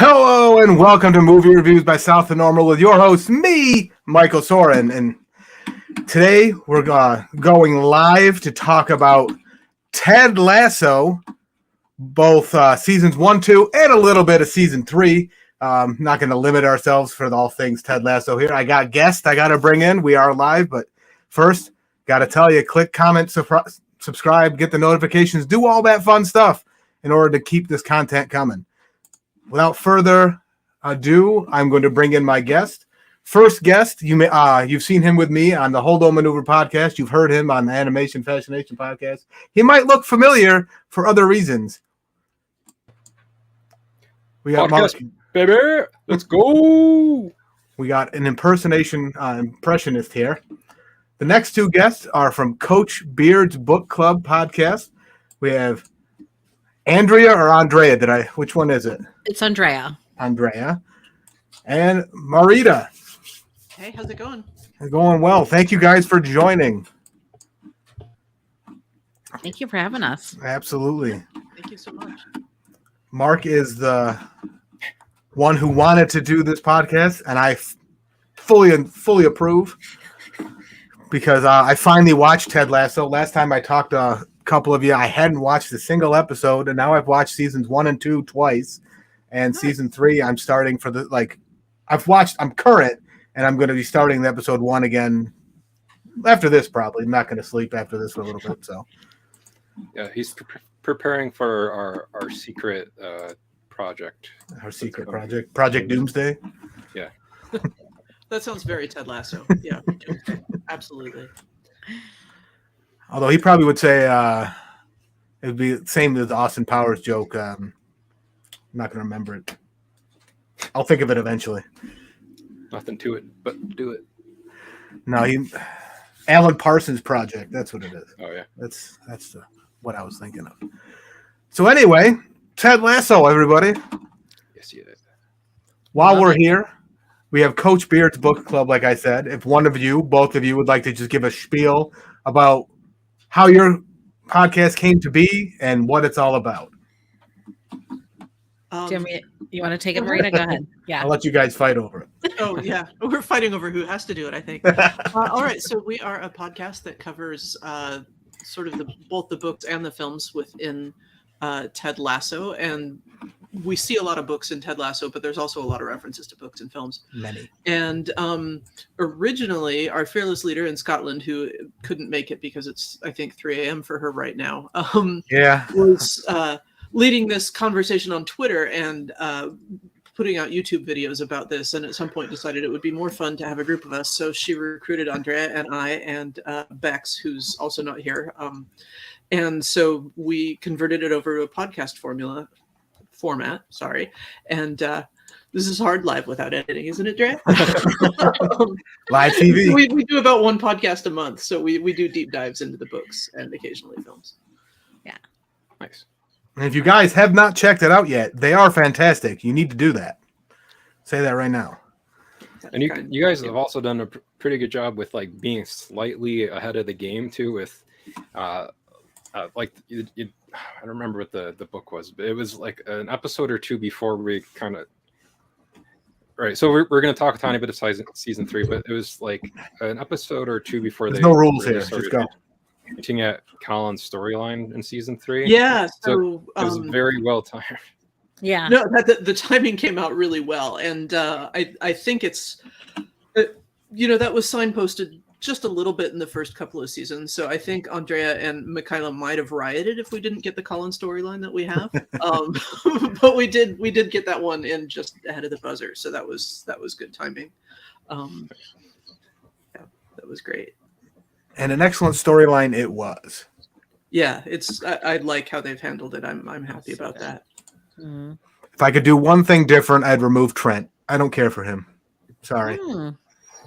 Hello and welcome to Movie Reviews by South of Normal with your host, me, Michael Soren. And today we're going live to talk about Ted Lasso, both seasons 1, 2, and a little bit of season 3. Not going to limit ourselves for all things Ted Lasso here. I got guests I got to bring in. We are live, but first, got to tell you, click, comment, subscribe, get the notifications, do all that fun stuff in order to keep this content coming. Without further ado, I'm going to bring in my guest. First guest, you've seen him with me on the Holdo Maneuver podcast. You've heard him on the Animation Fascination podcast. He might look familiar for other reasons. We got podcast, baby. Let's go. We got an impressionist here. The next two guests are from Coach Beard's Book Club podcast. We have Andrea or Andrea? Which one is it? It's Andrea. Andrea. And Marita. Hey, how's it going? It's going well. Thank you guys for joining. Thank you for having us. Absolutely. Thank you so much. Mark is the one who wanted to do this podcast, and I fully approve because I finally watched Ted Lasso. Last time I talked to couple of you, I hadn't watched a single episode, and now I've watched seasons 1 and 2 twice, and season 3 I'm starting for I'm current, and I'm going to be starting the episode 1 again after this. Probably I'm not going to sleep after this for a little bit. So yeah, he's preparing for our secret project. Our secret project Doomsday. Yeah. That sounds very Ted Lasso. Yeah. Absolutely. Although he probably would say it would be the same as the Austin Powers joke. I'm not going to remember it. I'll think of it eventually. Nothing to it, but do it. No, Alan Parsons Project. That's what it is. Oh yeah, that's what I was thinking of. So anyway, Ted Lasso, everybody. Yes, you did. While we're here, we have Coach Beard's Book Club. Like I said, if both of you would like to just give a spiel about how your podcast came to be and what it's all about. You want to take it, Marita? Go ahead. Yeah. I'll let you guys fight over it. Oh, yeah. We're fighting over who has to do it, I think. All right. So we are a podcast that covers sort of both the books and the films within Ted Lasso. And we see a lot of books in Ted Lasso, but there's also a lot of references to books and films. Many. And originally, our fearless leader in Scotland, who couldn't make it because it's, I think, 3 a.m. for her right now, was leading this conversation on Twitter and putting out YouTube videos about this. And at some point decided it would be more fun to have a group of us. So she recruited Andrea and I and Bex, who's also not here. And so we converted it over to a podcast format, and this is hard live without editing, isn't it, Dre? Live TV. We do about one podcast a month, so we do deep dives into the books and occasionally films. Yeah, nice. And if you guys have not checked it out yet, they are fantastic. You need to do that. Say that right now. And you guys have also done a pretty good job with like being slightly ahead of the game too. With I don't remember what the book was, but it was like an episode or two before we kind of. Right, so we're going to talk a tiny bit of season 3, but it was like an episode or two before There's no rules here. Just go. Looking at Colin's storyline in season 3. Yeah, so it was very well timed. Yeah. No, the timing came out really well, and I think it's, that was signposted just a little bit in the first couple of seasons. So I think Andrea and Michaela might have rioted if we didn't get the Colin storyline that we have. But we did get that one in just ahead of the buzzer. So that was good timing. Yeah, that was great. And an excellent storyline it was. Yeah, I like how they've handled it. I'm happy about that. Mm. If I could do one thing different, I'd remove Trent. I don't care for him. Sorry.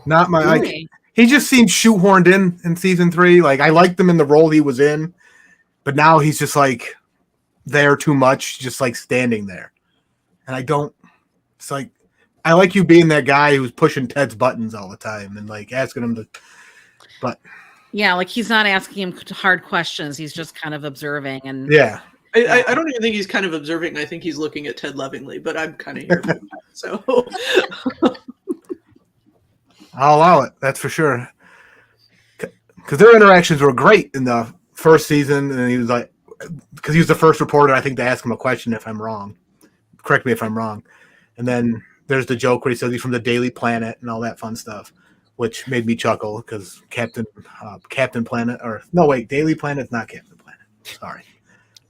Not my Really? He just seemed shoehorned in season 3. Like, I liked him in the role he was in, but now he's just like there too much, just like standing there. And it's like, I like you being that guy who's pushing Ted's buttons all the time and like asking him to, but Yeah, like he's not asking him hard questions. He's just kind of observing. And yeah. I don't even think he's kind of observing. I think he's looking at Ted lovingly, but I'm kind of here for that. So I'll allow it. That's for sure. Because their interactions were great in the first season, and he was like, because he was the first reporter, I think, to ask him a question if I'm wrong. Correct me if I'm wrong. And then there's the joke where he says he's from the Daily Planet and all that fun stuff, which made me chuckle because Captain Planet, or no, wait, Daily Planet's not Captain Planet. Sorry.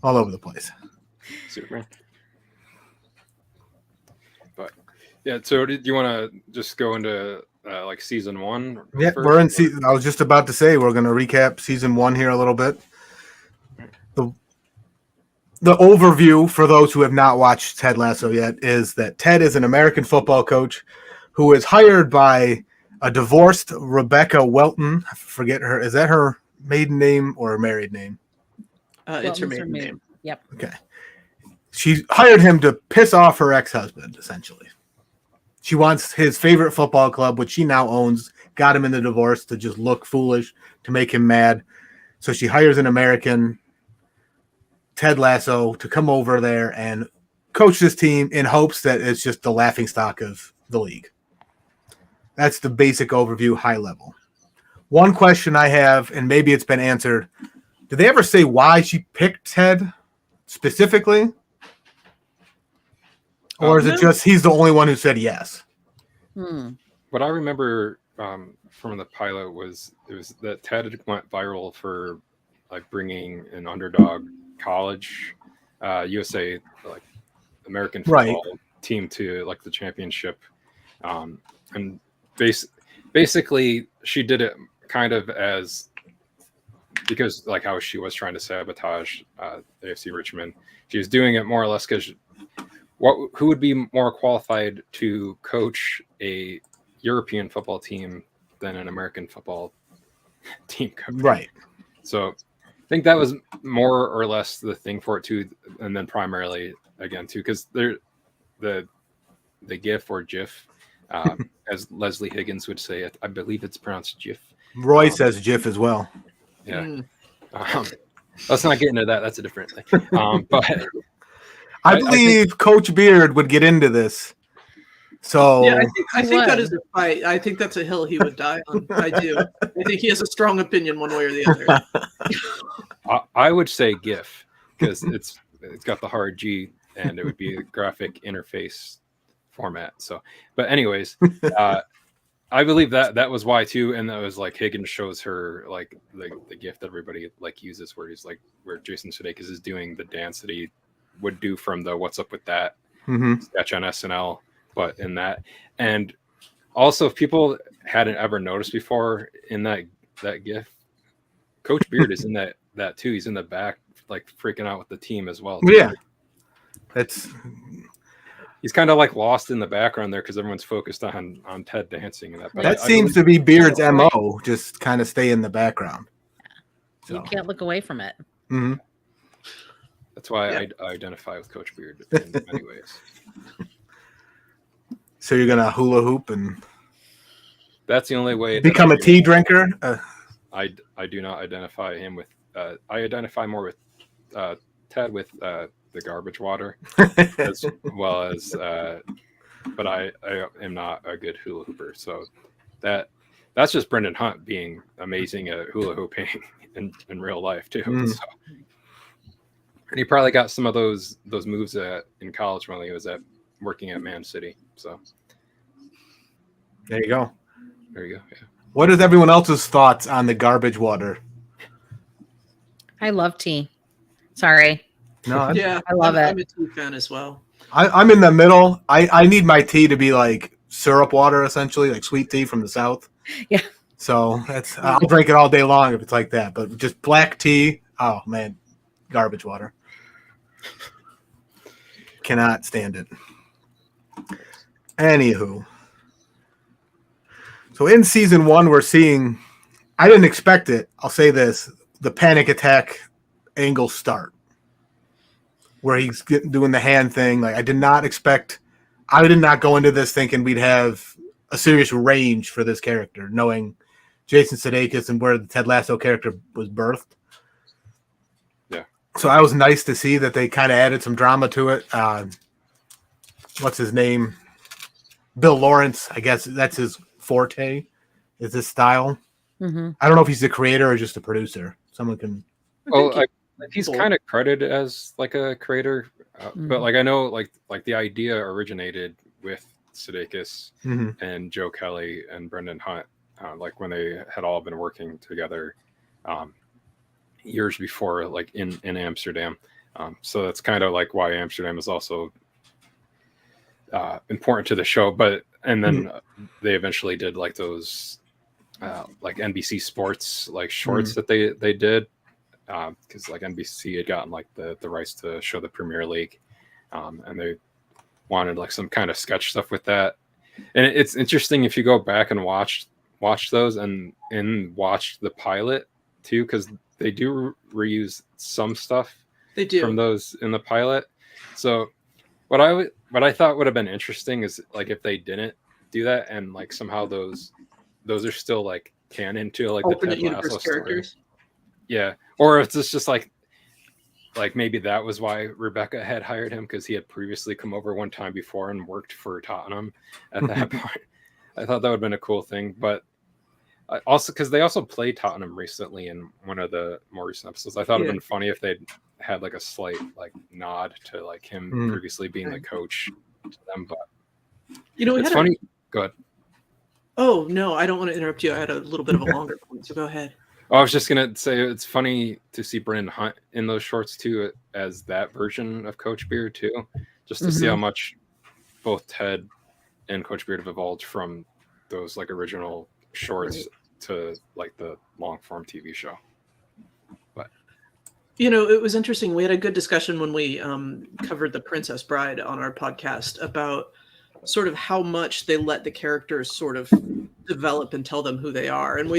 All over the place. Superman. But yeah, so do you want to just go into like season 1? Yeah, we're in season. I was just about to say we're going to recap season 1 here a little bit. The overview for those who have not watched Ted Lasso yet is that Ted is an American football coach who is hired by a divorced Rebecca Welton. I forget her. Is that her maiden name or married name? It's her maiden name. Yep. Okay. She hired him to piss off her ex-husband, essentially. She wants his favorite football club, which she now owns, got him in the divorce to just look foolish, to make him mad. So she hires an American, Ted Lasso, to come over there and coach this team in hopes that it's just the laughingstock of the league. That's the basic overview, high level. One question I have, and maybe it's been answered, did they ever say why she picked Ted specifically? Or is it just he's the only one who said yes? What I remember from the pilot was that Ted went viral for like bringing an underdog college USA like American football team to like the championship, and basically she did it kind of as because like how she was trying to sabotage AFC Richmond. She was doing it more or less because who would be more qualified to coach a European football team than an American football team coach? Right. So I think that was more or less the thing for it too, and then primarily again too, because they're the GIF or GIF, as Leslie Higgins would say it. I believe it's pronounced GIF. Roy says GIF as well. Yeah. Let's not get into that. That's a different thing. But I believe Coach Beard would get into this. So yeah, I think that is a fight. I think that's a hill he would die on. I do. I think he has a strong opinion one way or the other. I would say GIF because it's got the hard G and it would be a graphic interface format. So, but anyways, I believe that was why too, and that was like Higgins shows her like the GIF that everybody like uses where he's like where Jason Sudeikis is doing the dance that he would do from the What's Up With That sketch on SNL, but in that. And also, if people hadn't ever noticed before in that GIF, Coach Beard is in that too. He's in the back, like freaking out with the team as well. Yeah, he's kind of like lost in the background there because everyone's focused on Ted dancing and that. But that seems to be Beard's MO, just kind of stay in the background. So. You can't look away from it. Mm-hmm. That's why I identify with Coach Beard in many ways. So you're gonna hula hoop and that's the only way. Become a tea drinker. I do not identify him with. I identify more with Ted with the garbage water, as well as. But I am not a good hula hooper, so that's just Brendan Hunt being amazing at hula hooping in real life too. So. And he probably got some of those moves in college when he was working at Man City. So there you go. Yeah. What is everyone else's thoughts on the garbage water? I love tea. Sorry. No, I love it. I'm a tea fan as well. I'm in the middle. I need my tea to be like syrup water, essentially, like sweet tea from the South. Yeah. So I'll drink it all day long if it's like that. But just black tea, oh man, garbage water. Cannot stand it. Anywho. So in season 1, we're seeing, I didn't expect it. I'll say this, the panic attack angle start where he's doing the hand thing. Like I did not go into this thinking we'd have a serious range for this character, knowing Jason Sudeikis and where the Ted Lasso character was birthed. Yeah. So that was nice to see that they kind of added some drama to it. What's his name? Bill Lawrence. I guess that's his forte. Is this style? Mm-hmm. I don't know if he's the creator or just a producer. Someone can. Well, he's kind of credited as like a creator, but like I know like the idea originated with Sudeikis and Joe Kelly and Brendan Hunt, like when they had all been working together years before, like in Amsterdam. So that's kind of like why Amsterdam is also important to the show. But and then they eventually did like those like NBC Sports like shorts that they did. Because like NBC had gotten like the rights to show the Premier League, and they wanted like some kind of sketch stuff with that. And it's interesting if you go back and watch those and watch the pilot too, because they do reuse some stuff they do from those in the pilot. So what I thought would have been interesting is like if they didn't do that and like somehow those are still like canon to like alternate the Ted universe Lasso characters. story. Yeah, or if it's just like maybe that was why Rebecca had hired him, because he had previously come over one time before and worked for Tottenham at that point. I thought that would have been a cool thing, but also because they also played Tottenham recently in one of the more recent episodes. I thought it'd been funny if they'd had like a slight like nod to like him previously being the coach to them, but it's funny. Go ahead. Oh no, I don't want to interrupt you. I had a little bit of a longer point, so go ahead. I was just gonna say it's funny to see Brendan Hunt in those shorts too, as that version of Coach Beard too, just to see how much both Ted and Coach Beard have evolved from those like original shorts to like the long form TV show. But it was interesting. We had a good discussion when we covered The Princess Bride on our podcast about sort of how much they let the characters sort of develop and tell them who they are. And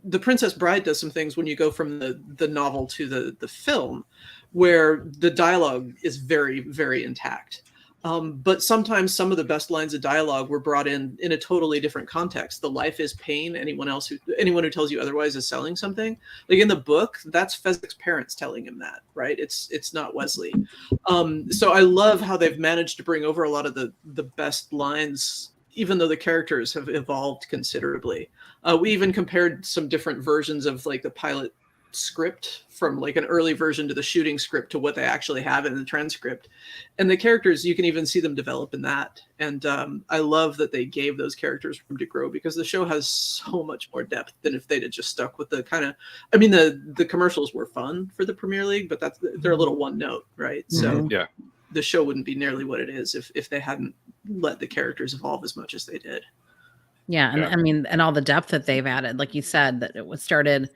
The Princess Bride does some things when you go from the novel to the film where the dialogue is very, very intact. But sometimes some of the best lines of dialogue were brought in a totally different context. The life is pain. Anyone who tells you otherwise is selling something. Like in the book, that's Fezzik's parents telling him that, right? It's not Wesley. So I love how they've managed to bring over a lot of the best lines, even though the characters have evolved considerably. We even compared some different versions of like the pilot script from like an early version to the shooting script to what they actually have in the transcript, and the characters, you can even see them develop in that. And I love that they gave those characters room to grow, because the show has so much more depth than if they'd have just stuck with the kind of, I mean, the commercials were fun for the Premier League, but they're a little one note, right? So yeah, the show wouldn't be nearly what it is if they hadn't let the characters evolve as much as they did. Yeah, and I mean, and all the depth that they've added, like you said, that it was started.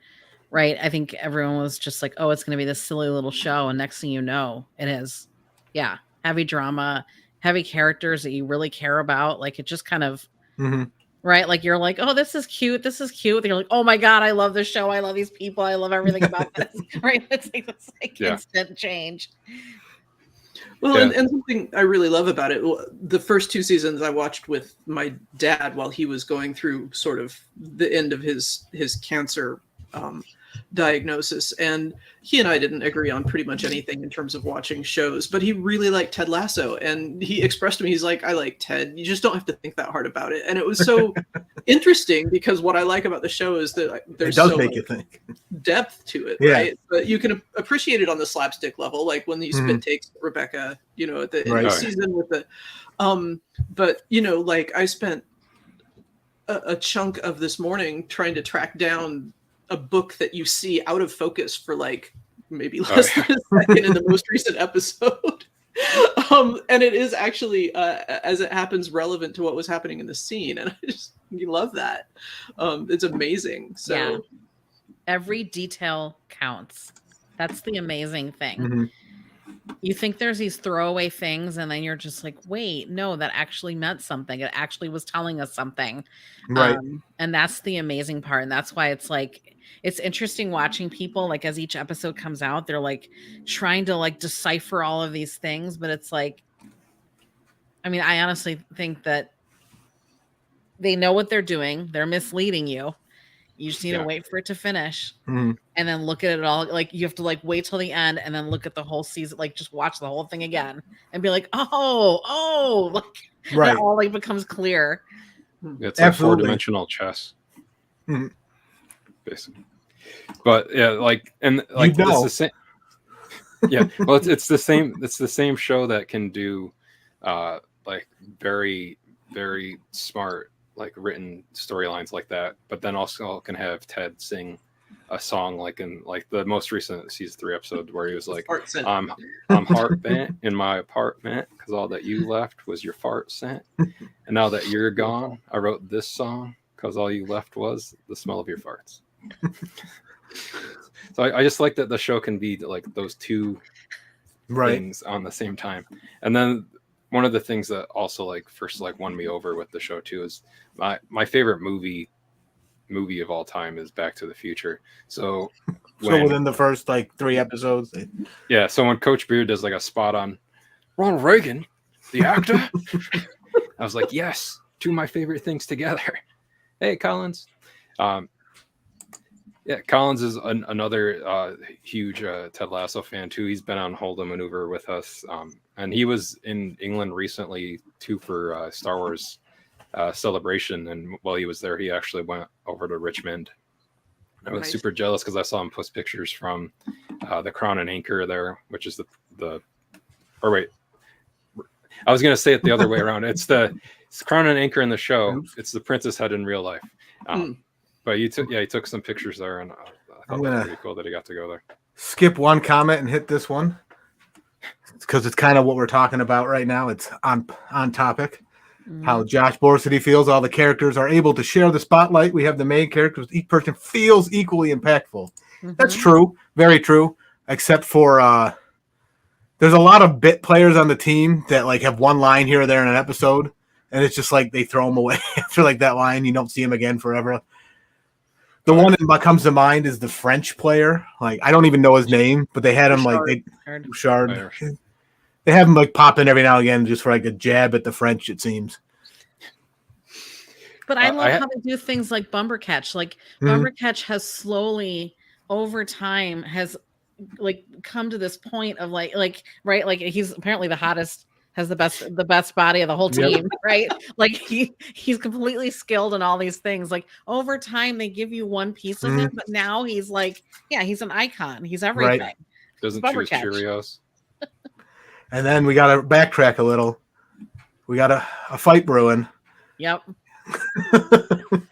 Right. I think everyone was just like, oh, it's going to be this silly little show. And next thing you know, it is. Yeah. Heavy drama, heavy characters that you really care about. Like it just kind of, right. Like you're like, oh, this is cute. This is cute. And you're like, oh my God, I love this show. I love these people. I love everything about this. Right. It's like this instant change. Well, and something I really love about it, the first 2 seasons I watched with my dad while he was going through sort of the end of his cancer diagnosis, and he and I didn't agree on pretty much anything in terms of watching shows, but he really liked Ted Lasso, and he expressed to me, he's like, I like Ted, you just don't have to think that hard about it. And it was so interesting, because what I like about the show is that there's so make you think depth to it, right? But you can appreciate it on the slapstick level, like when you spit takes Rebecca, at the end of the season with the but like I spent a chunk of this morning trying to track down a book that you see out of focus for like maybe less than a second in the most recent episode. And it is actually, as it happens, relevant to what was happening in the scene. And you love that. It's amazing. So every detail counts. That's the amazing thing. You think there's these throwaway things, and then you're just like, wait, no, that actually meant something. It actually was telling us something. Right. And that's the amazing part. And that's why it's like, it's interesting watching people, like as each episode comes out, they're like trying to like decipher all of these things. But it's like, I mean, I honestly think that they know what they're doing. They're misleading you. You just need to wait for it to finish, and then look at it all. Like you have to like wait till the end, and then look at the whole season. Like just watch the whole thing again, and be like, oh, like it all like becomes clear. It's like 4-dimensional chess, basically. But yeah, like it's the same. Yeah, well, it's the same. It's the same show that can do, like very, very smart, like written storylines like that. But then also can have Ted sing a song like in like the most recent season 3 episode where he was like, I'm heart bent in my apartment because all that you left was your fart scent, and now that you're gone, I wrote this song because all you left was the smell of your farts. So I just like that the show can be like those two things on the same time. And then one of the things that also like first like won me over with the show too is my favorite movie of all time is Back to the Future. So within the first like 3 episodes, so when Coach Beard does like a spot on Ronald Reagan, the actor, I was like, yes, 2 of my favorite things together. Hey, Collins. Yeah, Collins is another huge Ted Lasso fan too. He's been on Holdo Maneuver with us, and he was in England recently too for Star Wars Celebration. And while he was there, he actually went over to Richmond. I was super jealous because I saw him post pictures from the Crown and Anchor there, which is the. Or wait, I was gonna say it the other way around. It's Crown and Anchor in the show. It's the Princess Head in real life. But he took some pictures there, and I thought it was pretty cool that he got to go there. Skip one comment and hit this one because it's kind of what we're talking about right now. It's on topic. How Josh Borsity feels all the characters are able to share the spotlight. We have the main characters. Each person feels equally impactful. That's true. Very true. Except for there's a lot of bit players on the team that like have one line here or there in an episode, and it's just like they throw them away after like that line. You don't see them again forever. The one that comes to mind is the French player. Like I don't even know his name, but they had him Bouchard. They have him like pop in every now and again just for like a jab at the French, it seems. But I love how they do things like Bumbercatch. Like Bumbercatch has slowly over time has like come to this point of like he's apparently the hottest, has the best body of the whole team, right? Like he's completely skilled in all these things. Like over time they give you one piece of him, but now he's like, he's an icon. He's everything. Right. Doesn't choose Cheerios. And then we got to backtrack a little. We got a fight brewing. Yep.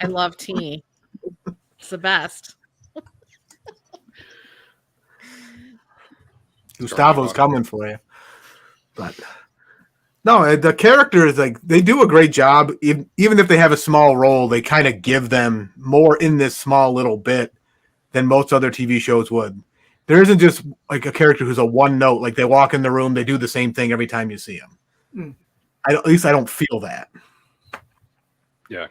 I love tea. It's the best. Gustavo's coming for you. But no, the characters, like they do a great job. Even if they have a small role, they kind of give them more in this small little bit than most other TV shows would. There isn't just like a character who's a one note. Like they walk in the room, they do the same thing every time you see them. At least I don't feel that. Yeah.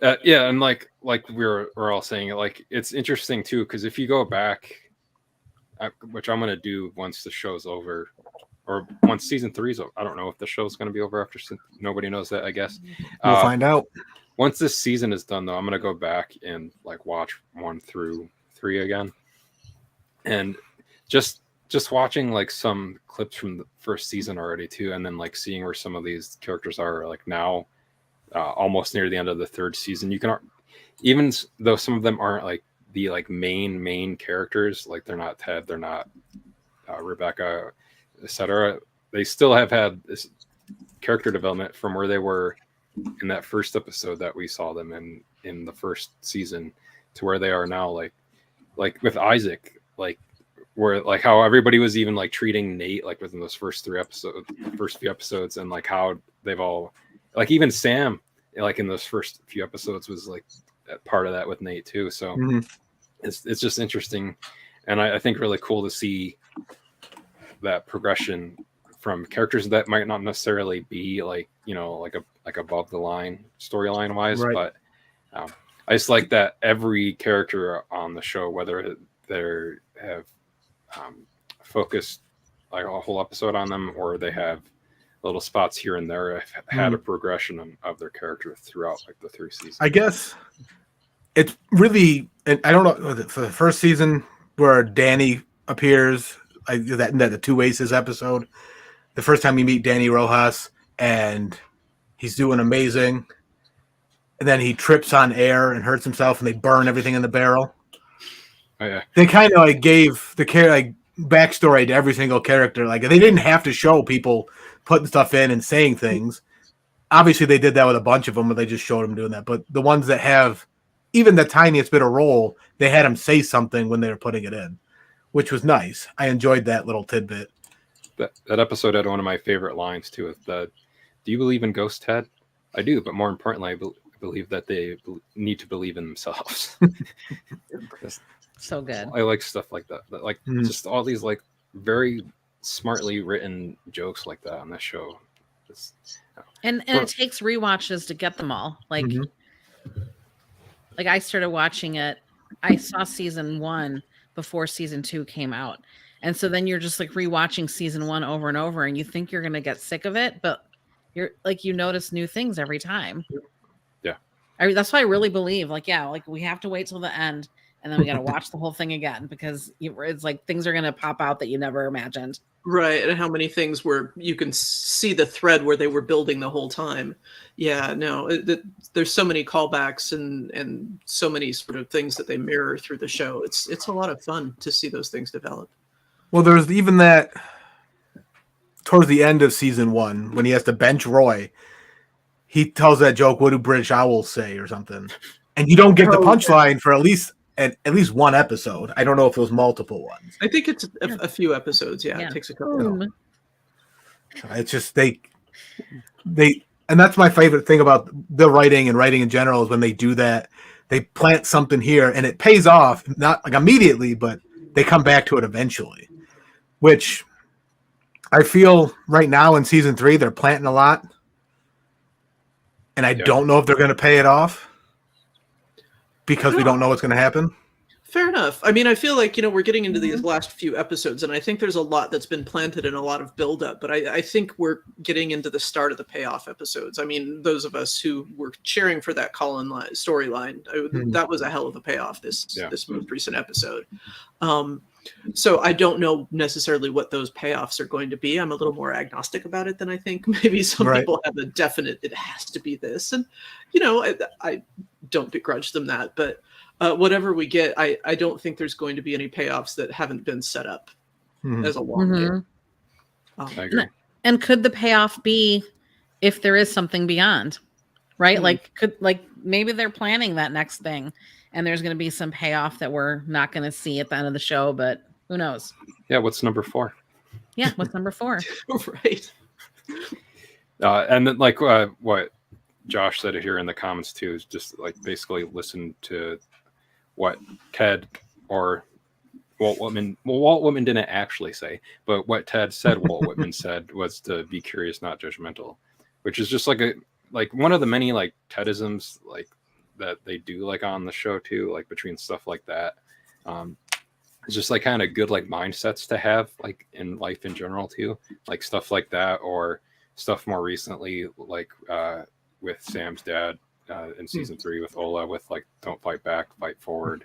And like we're all saying, like it's interesting too because if you go back, which I'm gonna do once the show's over, or once season 3's over. I don't know if the show's gonna be over after. Nobody knows that, I guess. We'll find out. Once this season is done, though, I'm gonna go back and like watch 1 through 3 again, and just watching like some clips from the first season already too, and then like seeing where some of these characters are like now. Almost near the end of the 3rd season, you can, even though some of them aren't like the like main characters, like they're not Ted, they're not Rebecca, etc. They still have had this character development from where they were in that first episode that we saw them in the first season to where they are now. Like with Isaac, like where like how everybody was even like treating Nate like within those first few episodes, and like how they've all. Like even Sam, like in those first few episodes, was like part of that with Nate too. So it's just interesting, and I think really cool to see that progression from characters that might not necessarily be like like above the line storyline wise, but I just like that every character on the show, whether they have focused like a whole episode on them or they have little spots here and there, have had a progression of their character throughout like the 3 seasons. I guess it's really, I don't know, for the first season where Danny appears, that the Two Aces episode, the first time you meet Danny Rojas, and he's doing amazing, and then he trips on air and hurts himself, and they burn everything in the barrel. Oh yeah, they kind of like gave the backstory to every single character. Like they didn't have to show people putting stuff in and saying things. Obviously, they did that with a bunch of them, but they just showed them doing that. But the ones that have even the tiniest bit of role, they had them say something when they were putting it in, which was nice. I enjoyed that little tidbit. That episode had one of my favorite lines too. With the, "Do you believe in ghosts, Ted?" I do, but more importantly, I believe that they need to believe in themselves. So good. I like stuff like that. Like just all these like very smartly written jokes like that on this show. And it takes rewatches to get them all. Like I started watching it. I saw season 1 before season 2 came out. And so then you're just like rewatching season 1 over and over, and you think you're going to get sick of it, but you're like, you notice new things every time. Yeah. That's why I really believe like we have to wait till the end, and then we got to watch the whole thing again, because it's like things are going to pop out that you never imagined. Right. And how many things where you can see the thread where they were building the whole time. Yeah, no, there's so many callbacks and so many sort of things that they mirror through the show. It's a lot of fun to see those things develop. Well, there's even that towards the end of season 1 when he has to bench Roy. He tells that joke, "What do British owls say?" or something, and you don't get the punchline for at least one episode. I don't know if it was multiple ones. I think it's a few episodes. Yeah, it takes a couple. It's just they, and that's my favorite thing about the writing and writing in general is when they do that. They plant something here and it pays off, not like immediately, but they come back to it eventually. Which I feel right now in season 3 they're planting a lot, and I don't know if they're going to pay it off because we don't know what's going to happen. Fair enough. I mean, I feel like, we're getting into these last few episodes, and I think there's a lot that's been planted and a lot of buildup, but I think we're getting into the start of the payoff episodes. I mean, those of us who were cheering for that Colin storyline, that was a hell of a payoff, this most recent episode. So I don't know necessarily what those payoffs are going to be. I'm a little more agnostic about it than I think maybe some people have a definite, it has to be this. And, I don't begrudge them that, but whatever we get, I don't think there's going to be any payoffs that haven't been set up as a long game. I agree. And could the payoff be if there is something beyond, right? Maybe they're planning that next thing, and there's going to be some payoff that we're not going to see at the end of the show, but who knows? Yeah. What's number 4? Yeah. What's number 4? Right. And then what Josh said here in the comments too, is just like basically listen to what Ted or Walt Whitman didn't actually say, but what Ted said Walt Whitman said was to be curious, not judgmental, which is just like one of the many like Tedisms like that they do like on the show too, like between stuff like that. It's just like kind of good like mindsets to have like in life in general too, like stuff like that, or stuff more recently like with Sam's dad in season 3 with Ola with like don't fight back, fight forward.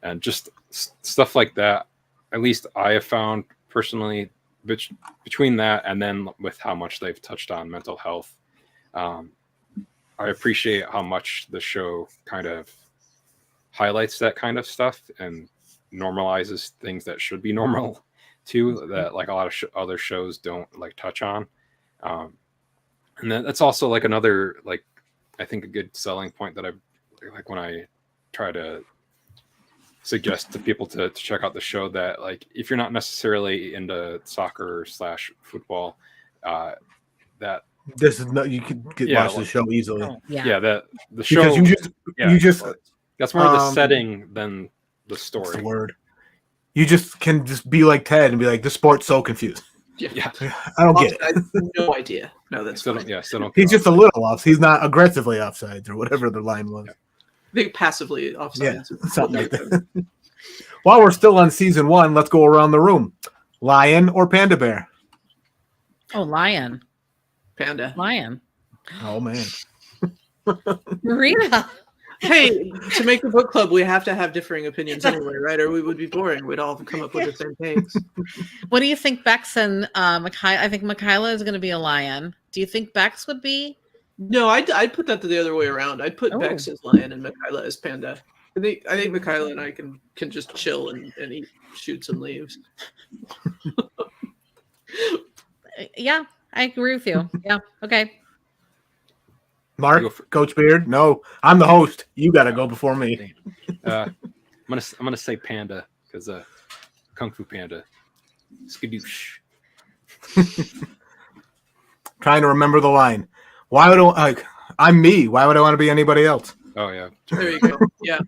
And just stuff like that. At least I have found personally between that and then with how much they've touched on mental health, I appreciate how much the show kind of highlights that kind of stuff and normalizes things that should be normal too, that like a lot of other shows don't like touch on. And then that's also like another, like, I think a good selling point that I like when I try to suggest to people to check out the show, that like, if you're not necessarily into soccer / football, that this is no, you can watch the show easily. That the show, because you just that's more the setting than the story. That's the word. You just can just be like Ted and be like, the sport's so confused. Yeah. I don't get it. I have no idea. No, that's still fine. don't. He's just a little off. He's not aggressively offsides or whatever the line was. I think passively offsides. Yeah, something like that. While we're still on season 1, let's go around the room. Lion or panda bear? Oh, lion. Panda. Lion. Oh, man. Marina. Hey, to make the book club, we have to have differing opinions anyway, right? Or we would be boring. We'd all come up with the same takes. What do you think Bex and I think Michaela is going to be a lion. Do you think Bex would be? No, I'd put that the other way around. I'd put Bex as lion and Michaela as panda. I think Michaela and I can just chill and eat shoots and leaves. Yeah, I agree with you. Yeah, okay. Mark, Coach Beard. No, I'm the host. You got to go before me. I'm gonna say panda because Kung Fu Panda. Skadoosh. Trying to remember the line. Why would I'm me? Why would I want to be anybody else? Oh yeah. There you go. Yeah.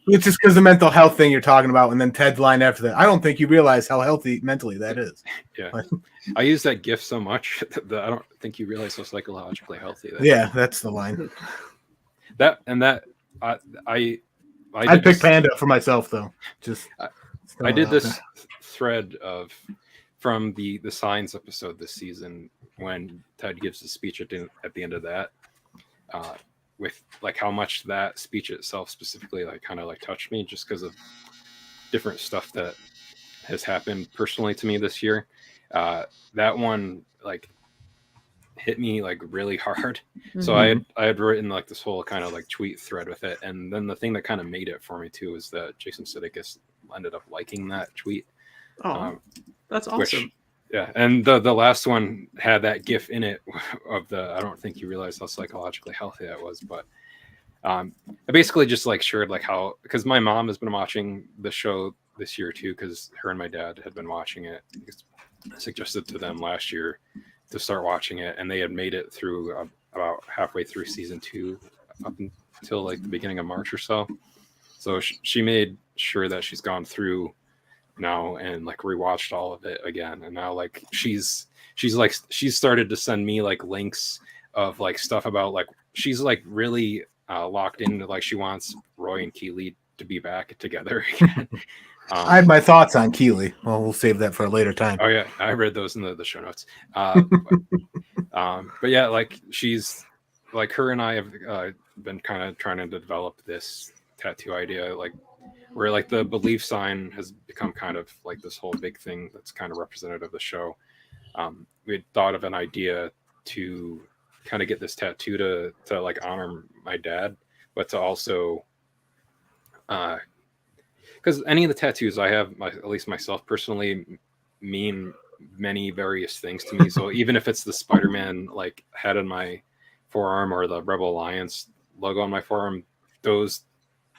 It's just because the mental health thing you're talking about, and then Ted's line after that. I don't think you realize how healthy mentally that is. Yeah, I use that GIF so much that I don't think you realize how psychologically healthy that is. That's the line. I'd pick Panda for myself though. I did this thread from the Signs episode this season when Ted gives the speech at the end of that. With like how much that speech itself specifically like kind of like touched me just because of different stuff that has happened personally to me this year. That one like hit me like really hard. Mm-hmm. So I had written like this whole kind of like tweet thread with it, and then the thing that kind of made it for me too is that Jason Sudeikis ended up liking that tweet. That's awesome. Yeah, and the last one had that GIF in it of the I don't think you realize how psychologically healthy that was, but I basically just like shared like how, because my mom has been watching the show this year too, because her and my dad had been watching it. I suggested to them last year to start watching it, and they had made it through about halfway through season 2 up until like the beginning of March or so. So she made sure that she's gone through now and like rewatched all of it again, and now like she's started to send me like links of like stuff about like she's like really locked into like she wants Roy and Keeley to be back together again. I have my thoughts on Keeley. Well, we'll save that for a later time. Oh yeah, I read those in the show notes. But yeah, like she's like her and I have been kind of trying to develop this tattoo idea, like where like the belief sign has become kind of like this whole big thing that's kind of representative of the show. We had thought of an idea to kind of get this tattoo to like honor my dad, but to also because any of the tattoos I have, at least myself personally, mean many various things to me. So even if it's the Spider-Man like head on my forearm or the Rebel Alliance logo on my forearm, those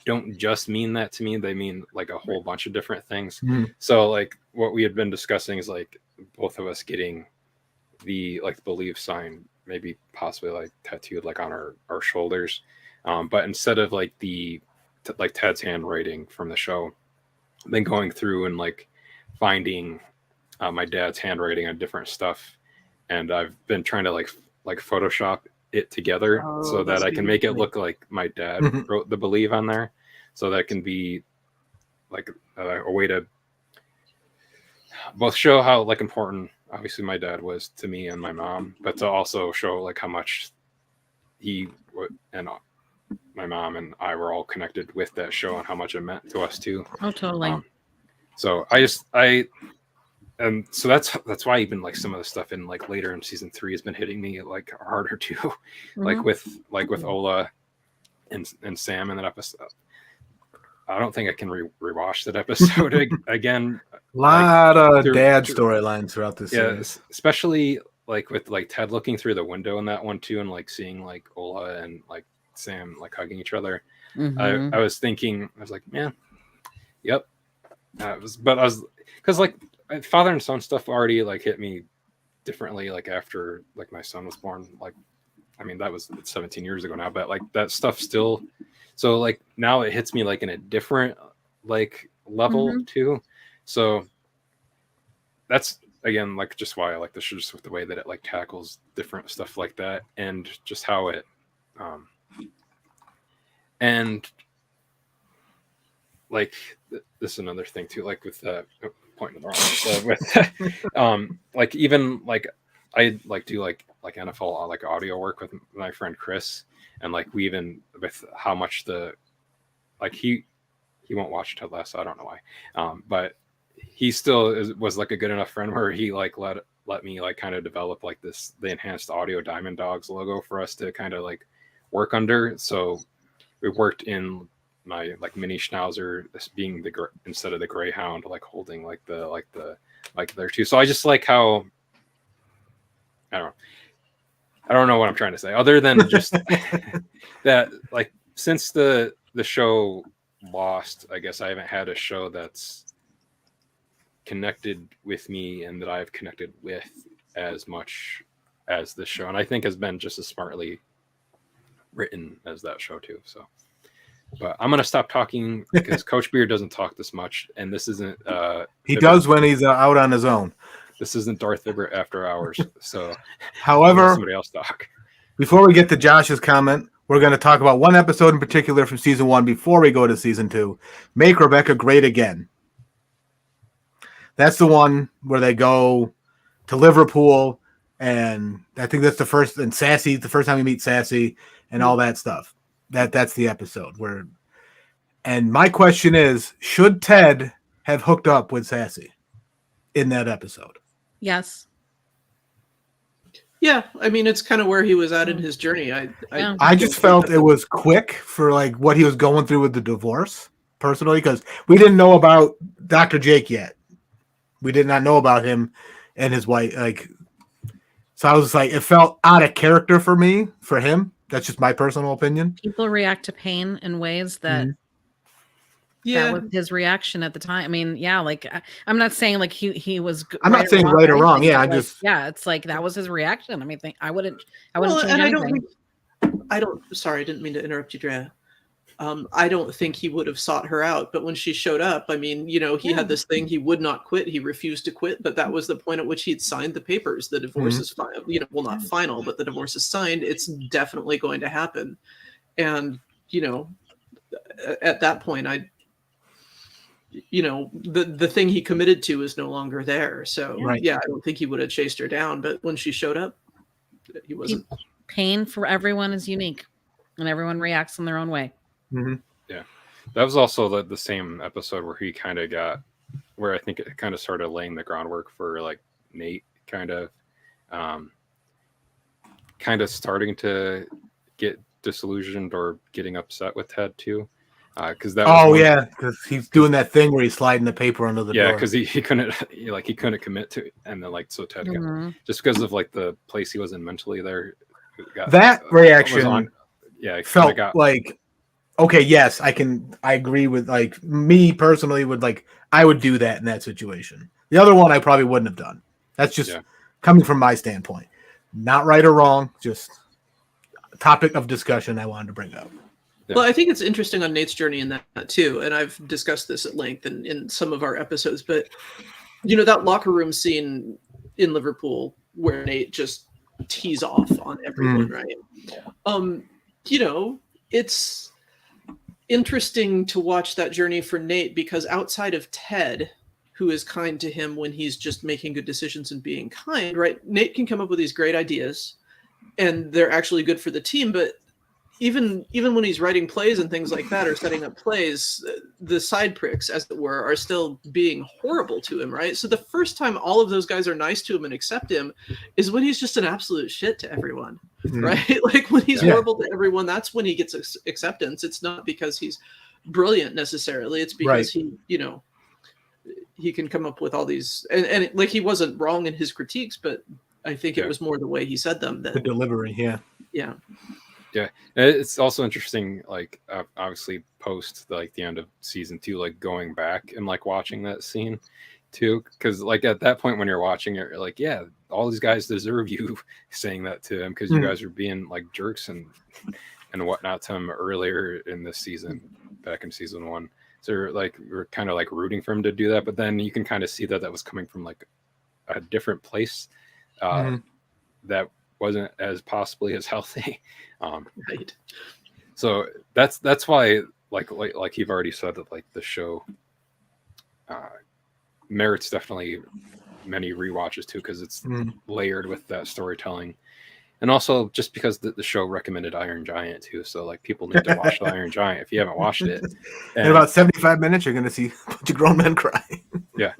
don't just mean that to me. They mean like a whole bunch of different things. Mm-hmm. So like what we had been discussing is like both of us getting the like belief sign, maybe possibly like tattooed like on our shoulders. But instead of like like Ted's handwriting from the show, then going through and like finding my dad's handwriting on different stuff, and I've been trying to like Photoshop it together so that I can make it look like my dad wrote the believe on there, so that can be like a way to both show how like important obviously my dad was to me and my mom, but to also show like how much he and my mom and I were all connected with that show and how much it meant to us too. Oh, totally. So and so that's why even like some of the stuff in like later in season 3 has been hitting me like harder too, mm-hmm. like with Ola and Sam in that episode. I don't think I can rewatch that episode again. A lot of dad storylines throughout this series. Especially like with like Ted looking through the window in that one too, and like seeing like Ola and like Sam like hugging each other. Mm-hmm. I was thinking, I was like, man, yep. Because like father and son stuff already like hit me differently like after like my son was born. Like, I mean, that was 17 years ago now, but like that stuff still. So like now it hits me like in a different like level mm-hmm. too. So that's again like just why I like the show, just with the way that it like tackles different stuff like that, and just how it and like this is another thing too, like with pointing the wrong with like even like I like do like like NFL like audio work with my friend Chris, and like we even with how much the like he won't watch Ted Lasso. I don't know why, but he still was like a good enough friend where he like let me like kind of develop like the enhanced audio Diamond Dogs logo for us to kind of like work under. So we worked in my like mini Schnauzer, this being instead of the Greyhound, like holding like there too. So I just like how I don't know what I'm trying to say other than just that like since the show lost, I guess I haven't had a show that's connected with me and that I've connected with as much as this show, and I think has been just as smartly written as that show too. So, but I'm gonna stop talking because Coach Beard doesn't talk this much, and this isn't. He does when he's out on his own. This isn't Darth Ibbert after hours. So, however, somebody else talk. Before we get to Josh's comment, we're going to talk about one episode in particular from season 1 before we go to season 2. Make Rebecca Great Again. That's the one where they go to Liverpool, and I think that's the first, and Sassy, the first time we meet Sassy and all that stuff. That's the episode where, and my question is, should Ted have hooked up with Sassy in that episode? Yes. Yeah, I mean, it's kind of where he was at in his journey. I just felt it was quick for like what he was going through with the divorce, personally, because we didn't know about Dr. Jake yet. We did not know about him and his wife. Like, so I was like, it felt out of character for me, for him. That's just my personal opinion. People react to pain in ways that. Mm-hmm. That was his reaction at the time. I mean, yeah, like I'm not saying like he was. I'm not saying right or wrong. Yeah, like, it's like that was his reaction. I mean, I wouldn't change anything. Sorry, I didn't mean to interrupt you, Drea. I don't think he would have sought her out, but when she showed up, I mean, he had this thing, he would not quit. He refused to quit, but that was the point at which he'd signed the papers. The divorce is final, well, not final, but the divorce is signed. It's definitely going to happen. And, at that point, the thing he committed to is no longer there. So I don't think he would have chased her down, but when she showed up, he wasn't. Pain for everyone is unique and everyone reacts in their own way. Mm-hmm. Yeah. That was also the same episode where he kind of got, where I think it kind of started laying the groundwork for like Nate kind of starting to get disillusioned or getting upset with Ted too. Because because he's doing that thing where he's sliding the paper under the door. Yeah, because he couldn't commit to it, and then so Ted got, just because of like the place he was in mentally there. That reaction, felt got, like okay, yes, I agree with like me personally would like I would do that in that situation. The other one I probably wouldn't have done. That's just coming from my standpoint. Not right or wrong, just a topic of discussion I wanted to bring up. Well, I think it's interesting on Nate's journey in that too, and I've discussed this at length in some of our episodes, but that locker room scene in Liverpool where Nate just tees off on everyone, right? It's interesting to watch that journey for Nate because outside of Ted, who is kind to him when he's just making good decisions and being kind, right? Nate can come up with these great ideas and they're actually good for the team, but even when he's writing plays and things like that or setting up plays, the side pricks, as it were, are still being horrible to him, right? So the first time all of those guys are nice to him and accept him is when he's just an absolute shit to everyone, right? Like when he's horrible to everyone, that's when he gets acceptance. It's not because he's brilliant necessarily. It's because he can come up with all these, and like he wasn't wrong in his critiques, but I think it was more the way he said them. The delivery, Yeah. Yeah, it's also interesting, like obviously post like the end of season 2, like going back and like watching that scene too, because like at that point when you're watching it, you're like, yeah, all these guys deserve you saying that to him because you guys are being like jerks and whatnot to him earlier in this season, back in season 1. So we're kind of like rooting for him to do that, but then you can kind of see that was coming from like a different place that wasn't as possibly as healthy. Right. So that's why like you've already said that like the show merits definitely many rewatches too, because it's layered with that storytelling And also just because the show recommended Iron Giant too, so like people need to watch the Iron Giant if you haven't watched it. And in about 75 minutes, you're going to see a bunch of grown men cry. Yeah,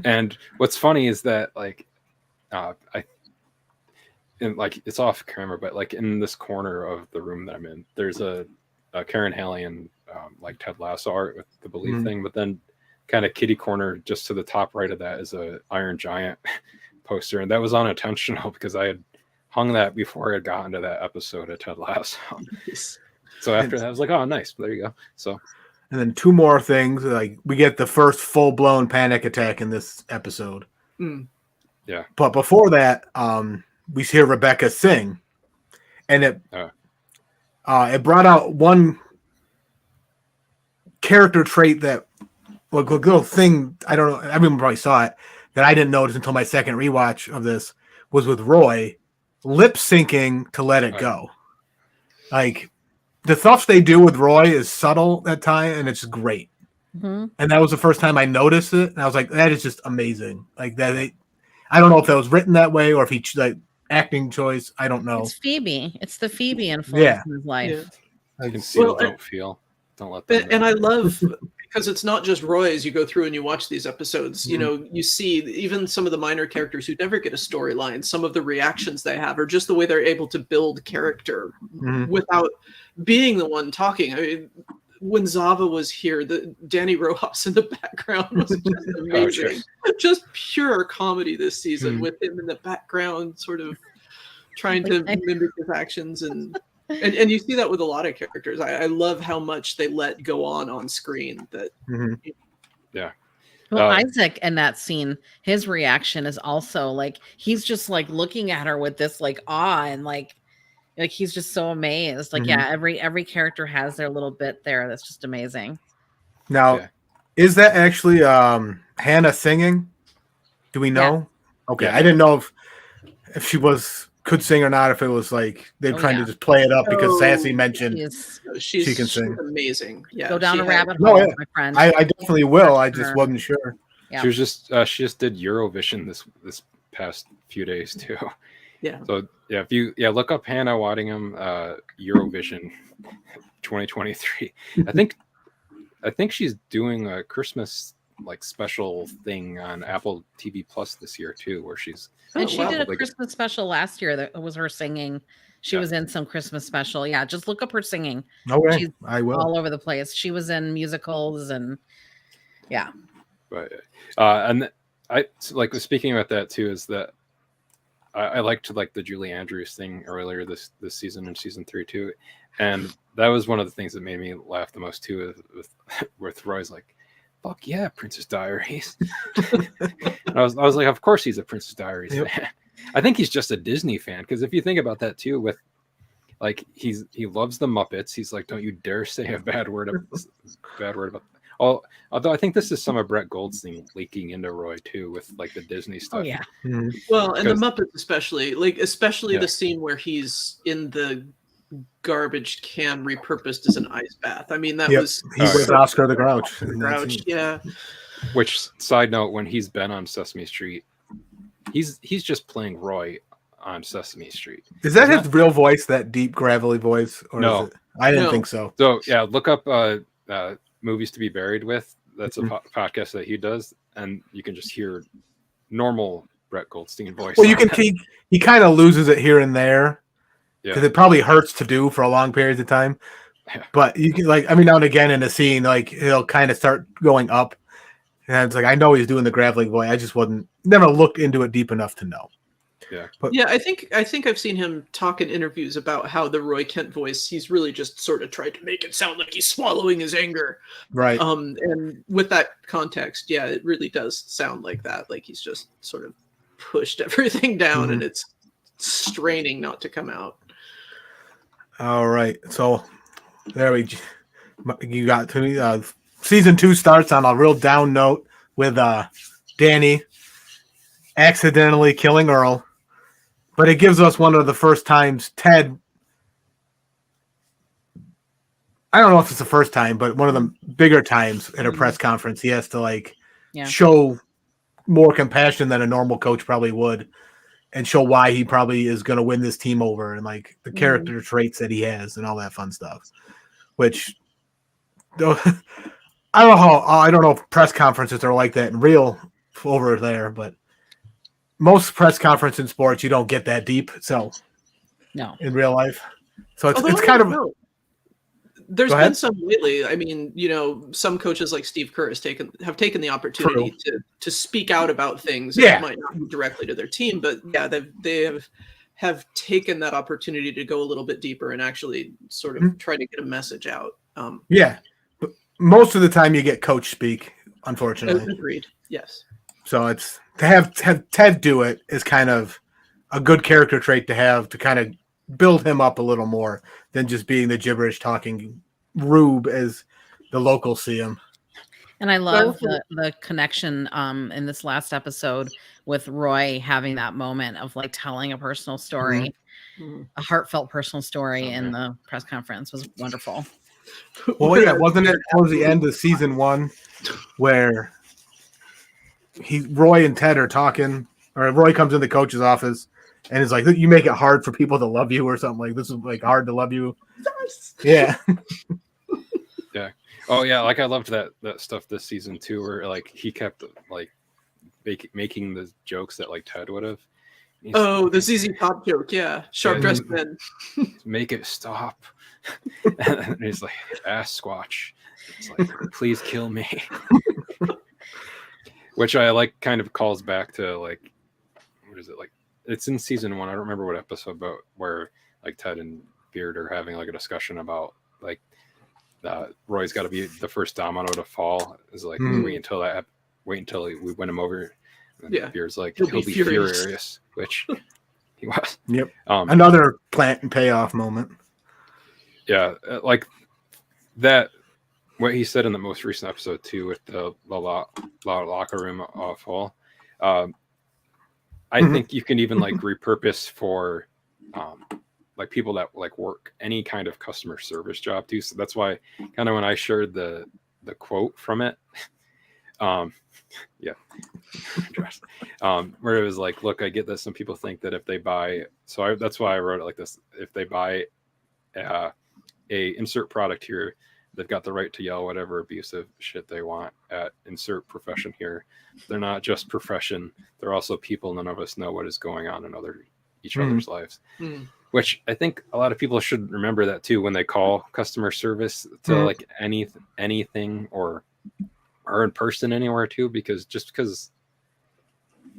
and what's funny is that like it's off camera, but like in this corner of the room that I'm in, there's a Karen Hallian like Ted Lasso art with the belief thing, but then kind of kitty corner just to the top right of that is a Iron Giant poster, and that was unintentional because I had hung that before I had gotten to that episode of Ted Lasso. Nice. So after that, I was like, oh, nice. There you go. So, and then two more things. Like we get the first full-blown panic attack in this episode. Yeah. But before that, we hear Rebecca sing, and it brought out one character trait that, like a little thing, I don't know, everyone probably saw it, that I didn't notice until my second rewatch of this, was with Roy lip syncing to Let It Go. Like the stuff they do with Roy is subtle at time, and it's great. And that was the first time I noticed it, and I was like, that is just amazing. Like that, I don't know if that was written that way or if he like acting choice. I don't know. It's Phoebe. It's the Phoebe influence in his life. Yeah. I can see, don't feel. Don't let them. And I love, because it's not just Roy. As you go through and you watch these episodes, you know, you see even some of the minor characters who never get a storyline, some of the reactions they have, or just the way they're able to build character without being the one talking. I mean, when Zava was here, the Danny Rojas in the background was just amazing. Just pure comedy this season with him in the background, sort of trying to mimic his actions and you see that with a lot of characters. I love how much they let go on screen. That Well, Isaac in that scene, his reaction is also like he's just like looking at her with this like awe and like he's just so amazed. Like every character has their little bit there. That's just amazing. Now, is that actually Hannah singing? Do we know? Yeah. Okay, I didn't know if she could sing or not, if it was like they're trying to just play it up because Sassy mentioned she can sing. She's amazing. Yeah, go down a rabbit hole, my friend. I definitely will. I just wasn't sure. Yeah. She just did Eurovision this past few days too. Yeah. So if you look up Hannah Waddingham Eurovision 2023. I think she's doing a Christmas like special thing on Apple TV Plus this year too, where she's she did a Christmas special last year that was her singing. She was in some Christmas special. Yeah, just look up her singing. Okay, she's I will. All over the place. She was in musicals and But and I like speaking about that too is that I liked like the Julie Andrews thing earlier this season in season 3 too, and that was one of the things that made me laugh the most too with Roy's like, fuck yeah, Princess Diaries. And I was like, of course he's a Princess Diaries fan. I think he's just a Disney fan, because if you think about that too, with like he loves the Muppets. He's like, don't you dare say a bad word about. Although I think this is some of Brett Goldstein leaking into Roy too, with like the Disney stuff. Oh yeah. Well, and the Muppets especially the scene where he's in the garbage can repurposed as an ice bath. I mean, that was he was Oscar the Grouch. Yeah. Which, side note, when he's been on Sesame Street, he's just playing Roy on Sesame Street. Is that his real voice, that deep gravelly voice? Or no, is it? I didn't think so. So yeah, look up Movies to Be Buried With. That's a podcast that he does, and you can just hear normal Brett Goldstein voice. Well, you can he kind of loses it here and there. Because it probably hurts to do for a long period of time. Yeah. But you can now and again in a scene, like he'll kind of start going up. And it's like, I know he's doing the gravelly voice. I just never looked into it deep enough to know. Yeah. But, I think I've seen him talk in interviews about how the Roy Kent voice, he's really just sort of tried to make it sound like he's swallowing his anger. Right. And with that context, it really does sound like that. Like he's just sort of pushed everything down and it's straining not to come out. All right, so there you got to me. Season 2 starts on a real down note with Danny accidentally killing Earl, but it gives us one of the first times Ted. I don't know if it's the first time, but one of the bigger times at a press conference, he has to show more compassion than a normal coach probably would. and show why he probably is going to win this team over, and like the character traits that he has and all that fun stuff. Which I don't know if press conferences are like that in real over there, but most press conference in sports you don't get that deep. So no, in real life, so it's kind of. No. There's been some lately. I mean, some coaches like Steve Kerr have taken the opportunity to speak out about things that might not be directly to their team, but they have taken that opportunity to go a little bit deeper and actually sort of try to get a message out. But most of the time you get coach speak, unfortunately. Agreed. Yes. So it's to have Ted do it is kind of a good character trait to have to kind of build him up a little more than just being the gibberish talking rube as the locals see him. And I love the connection in this last episode with Roy having that moment of like telling a personal story, a heartfelt personal story in the press conference was wonderful. Well, yeah, wasn't it towards the end of season 1 where Roy and Ted are talking, or Roy comes in the coach's office and is like, "You make it hard for people to love you," or something like this is like hard to love you. Yeah. Yeah. Oh yeah. Like I loved that stuff this season too, where like he kept like making the jokes that like Ted would have. The ZZ Top joke. Yeah. Sharp dressed men. Make it stop. And he's like, ass squatch. It's like, please kill me. Which I like kind of calls back to like, what is it like? It's in season 1. I don't remember what episode, but where like Ted and Beard are having like a discussion about like Roy's got to be the first domino to fall. Is like wait until we win him over. And Beard's like he'll be furious, which he was. Yep. Another plant and payoff moment. Yeah, like that. What he said in the most recent episode too, with the locker room fall. I think you can even like repurpose for like people that like work any kind of customer service job too. So that's why kind of when I shared the quote from it, where it was like, look, I get that some people think that if they buy, that's why I wrote it like this. If they buy a insert product here, they've got the right to yell whatever abusive shit they want at insert profession here. They're not just profession. They're also people. None of us know what is going on in each other's lives. Which I think a lot of people should remember that too when they call customer service to like anything or in person anywhere too, because just because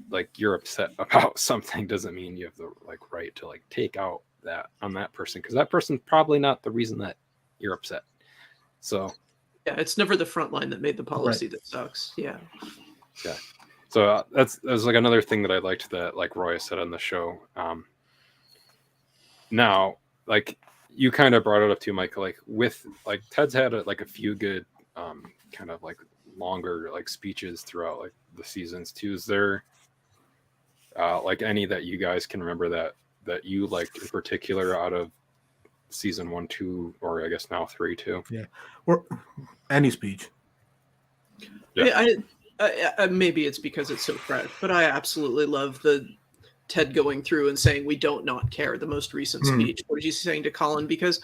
like you're upset about something doesn't mean you have the like right to like take out that on that person, because that person's probably not the reason that you're upset. So yeah, it's never the front line that made the policy that sucks. Yeah. So that's like another thing that I liked that like Roy said on the show. Now, like you kind of brought it up too, Michael. Like with like Ted's had a few good kind of like longer like speeches throughout like the seasons too. Is there like any that you guys can remember that you liked in particular out of season 1, 2, or I guess now 3 too? Yeah, or any speech. Yeah, I maybe it's because it's so fresh, but I absolutely love the Ted going through and saying we don't not care. The most recent speech, what is he saying to Colin? Because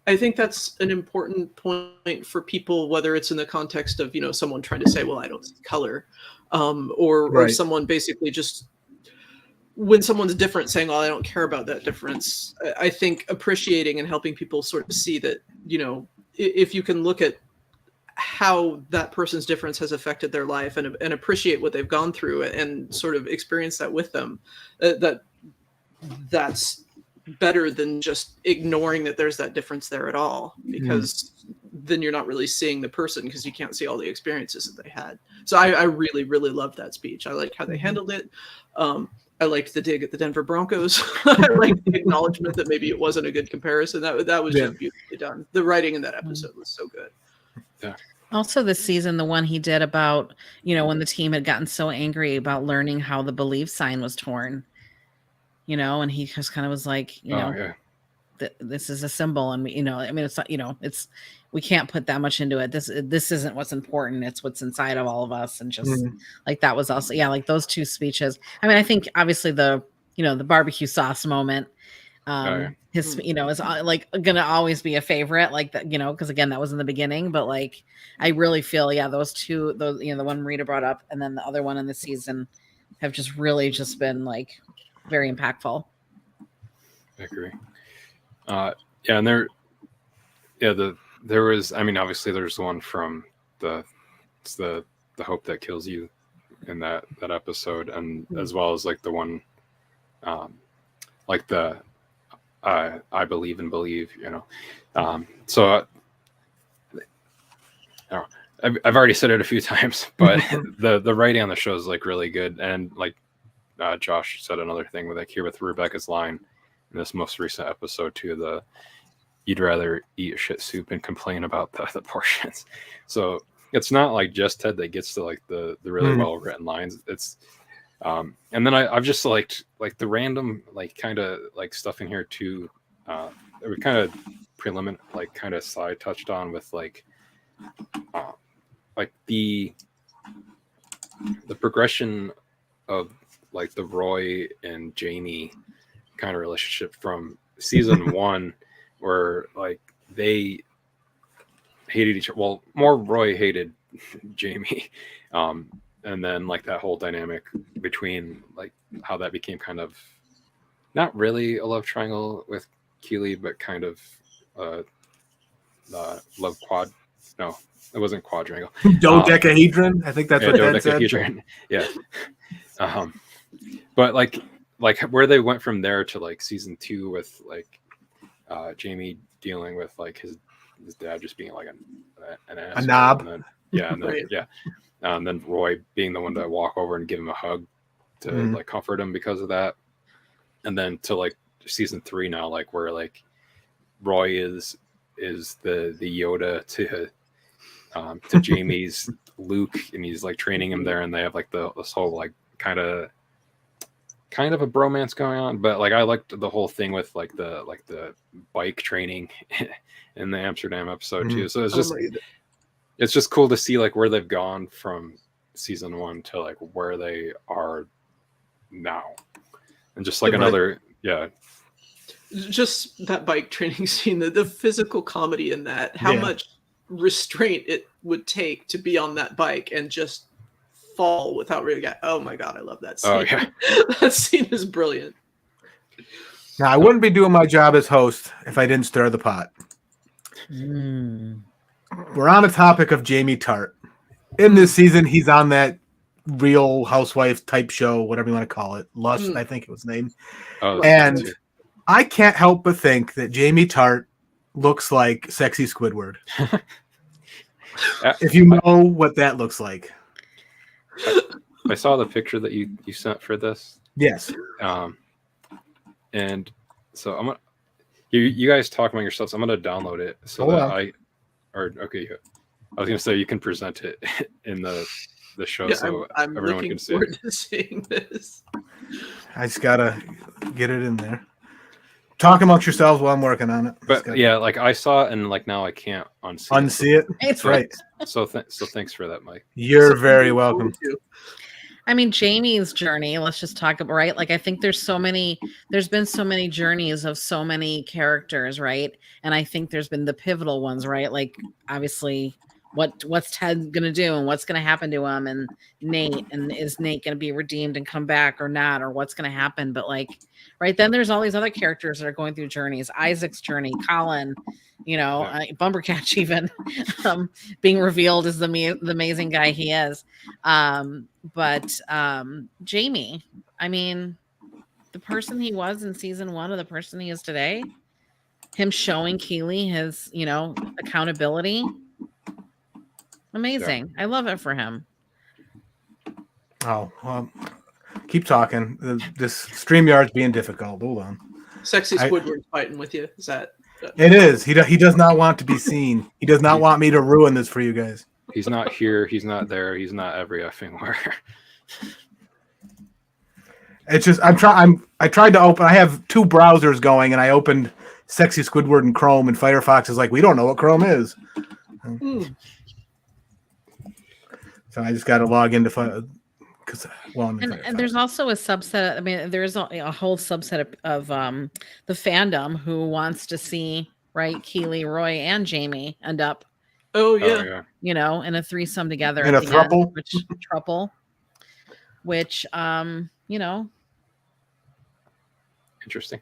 I think that's an important point for people, whether it's in the context of someone trying to say, well, I don't see color, or someone basically just when someone's different saying, oh, I don't care about that difference. I think appreciating and helping people sort of see that, if you can look at how that person's difference has affected their life and appreciate what they've gone through and sort of experience that with them, that's better than just ignoring that there's that difference there at all, because then you're not really seeing the person because you can't see all the experiences that they had. So I really, really loved that speech. I like how they handled it. I liked the dig at the Denver Broncos. I liked the acknowledgement that maybe it wasn't a good comparison. That was just beautifully done. The writing in that episode was so good. Yeah. Also this season, the one he did about, when the team had gotten so angry about learning how the believe sign was torn, and he just kind of was like, this is a symbol. And it's not, we can't put that much into it. This isn't what's important. It's what's inside of all of us. And just like, that was also, like those two speeches. I mean, I think obviously the the barbecue sauce moment. His, is like gonna always be a favorite, like that, because again, that was in the beginning, but like I really feel, those two, the one Rita brought up and then the other one in the season have just really just been like very impactful. I agree. And there was, I mean, obviously there's the one from the hope that kills you in that episode, and as well as like the one, like the I believe and believe, so I've already said it a few times, but the writing on the show is like really good, and like Josh said another thing with like here with Rebecca's line in this most recent episode too, you'd rather eat shit soup and complain about the portions. So it's not like just Ted that gets to like the really well written lines. It's and then I've just liked like the random like kind of like stuff in here too. We kind of preliminary like kind of side touched on with like the progression of like the Roy and Jamie kind of relationship from season 1, where like they hated each other. Well, more Roy hated Jamie, and then like that whole dynamic between like how that became kind of not really a love triangle with Keeley, but kind of love quad. No, it wasn't quadrangle. Dodecahedron. I think that's what Ted said. Yeah. But like where they went from there to like season 2 with like Jamie dealing with like his dad just being like an ass, a knob. And then, and then Roy being the one to walk over and give him a hug to like comfort him because of that. And then to like season 3 now, like where like Roy is the Yoda to Jamie's Luke, and he's like training him there, and they have like this whole like kind of a bromance going on. But like I liked the whole thing with like the bike training in the Amsterdam episode too. So it's just cool to see like where they've gone from season 1 to like where they are now, and just like just that bike training scene, the physical comedy in that, how much restraint it would take to be on that bike and just fall without really oh my god, I love that scene. That scene is brilliant. Now I wouldn't be doing my job as host if I didn't stir the pot. We're on the topic of Jamie Tart. In this season, he's on that Real Housewife type show, whatever you want to call it. Lust, I think it was named. And I can't help but think that Jamie Tart looks like sexy Squidward. If you know what that looks like. I saw the picture that you sent for this. Yes. And so I'm gonna you guys talk among yourselves. I'm gonna download it so I was gonna say you can present it in the show, so I'm everyone looking can see forward it. to seeing this. I just gotta get it in there. Talk amongst yourselves while I'm working on it. But like I saw it and like now I can't unsee it. That's right. So thanks for that, Mike. You're very welcome. I mean, Jamie's journey, let's just talk about, right? Like, I think there's been so many journeys of so many characters, right? And I think there's been the pivotal ones, right? Like, obviously, what's Ted going to do and what's going to happen to him, and Nate, and is Nate going to be redeemed and come back or not, or what's going to happen? But like, right, then there's all these other characters that are going through journeys. Isaac's journey, Colin, Bumbercatch even being revealed as the amazing guy he is. But Jamie, I mean, the person he was in season 1 of the person he is today, him showing Keeley his, accountability. Amazing. I love it for him. Oh, well, keep talking. This StreamYard's being difficult. Hold on. Sexy Squidward fighting with you. Is that? It is. He does not want to be seen. He does not want me to ruin this for you guys. He's not here. He's not there. He's not every effing where. It's just I tried to open. I have 2 browsers going, and I opened Sexy Squidward in Chrome, and Firefox is like, we don't know what Chrome is. So I just got to log into because and there's also a subset. I mean, there's a whole subset of the fandom who wants to see Keely, Roy, and Jamie end up. Oh yeah. In a threesome together in a throuple, which interesting.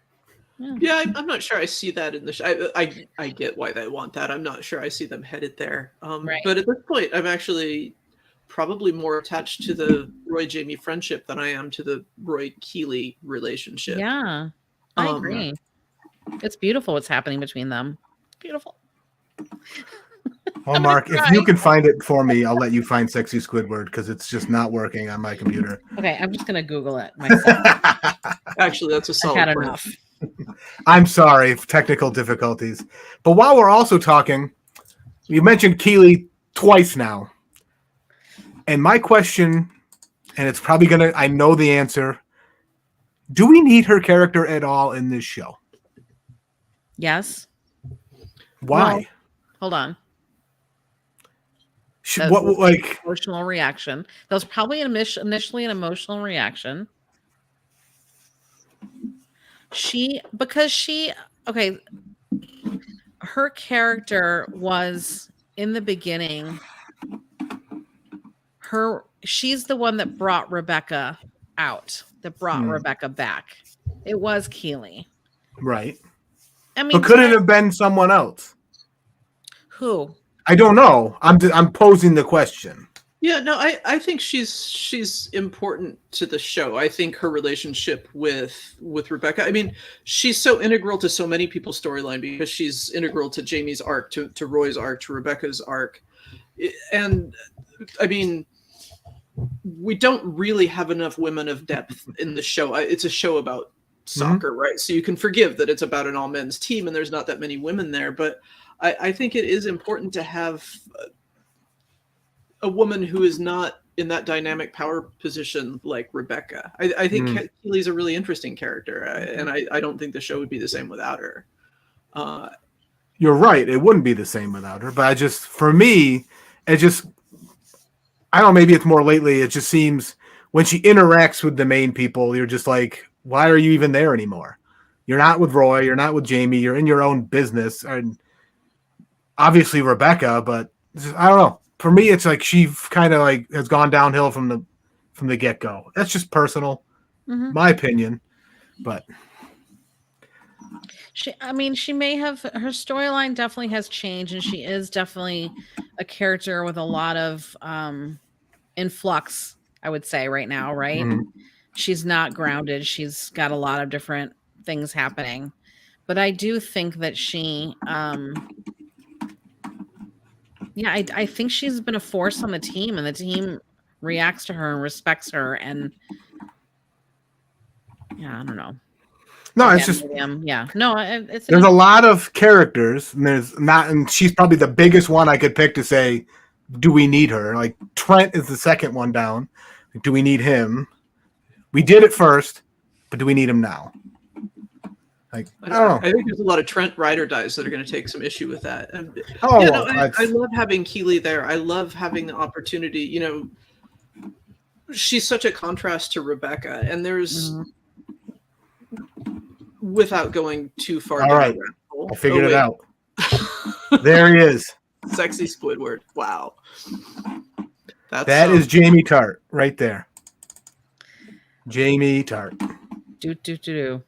Yeah, I'm not sure I see that in the show. I get why they want that. I'm not sure I see them headed there. But at this point, I'm actually probably more attached to the Roy-Jamie friendship than I am to the Roy-Keely relationship. Yeah, I agree. It's beautiful what's happening between them. Beautiful. Well, Mark, if you can find it for me, I'll let you find Sexy Squidward because it's just not working on my computer. Okay, I'm just going to Google it myself. Actually, that's a solid I've had point. enough. I'm sorry, technical difficulties. But while we're also talking, you mentioned Keely twice now. And my question, and it's probably I know the answer. Do we need her character at all in this show? Yes. Why? Well, hold on. Emotional reaction? That was probably initially an emotional reaction. Her character was in the beginning. She's the one that brought Rebecca out, that brought Rebecca back. It was Keely. Right. I mean, but could it have been someone else? Who? I don't know. I'm posing the question. Yeah, no, I think she's important to the show. I think her relationship with Rebecca, I mean, she's so integral to so many people's storyline because she's integral to Jamie's arc, to Roy's arc, to Rebecca's arc. And I mean, we don't really have enough women of depth in the show. It's a show about soccer, right? So you can forgive that it's about an all men's team and there's not that many women there, but I think it is important to have a woman who is not in that dynamic power position like Rebecca. I think Keely's a really interesting character, and I don't think the show would be the same without her. You're right. It wouldn't be the same without her, but for me, I don't know, maybe it's more lately. It just seems when she interacts with the main people, you're just like, why are you even there anymore? You're not with Roy. You're not with Jamie. You're in your own business. And obviously Rebecca, but I don't know. For me, it's like she kind of like has gone downhill from the get-go. That's just personal, my opinion. But she may have, her storyline definitely has changed, and she is definitely a character with a lot of influx, I would say, right now, right? She's not grounded. She's got a lot of different things happening. But I do think that she I think she's been a force on the team, and the team reacts to her and respects her. And I don't know. No, it's just it's there's a lot of characters, and and she's probably the biggest one I could pick to say, do we need her? Like Trent is the second one down. Do we need him? We did it first, but do we need him now? Like, I don't know. I think there's a lot of Trent ride or dies that are going to take some issue with that. I love having Keely there. I love having the opportunity. She's such a contrast to Rebecca, and there's, without going too far. All right, I figured it out. There he is. Sexy Squidward. Wow. That is Jamie Tart right there. Jamie Tart. Do.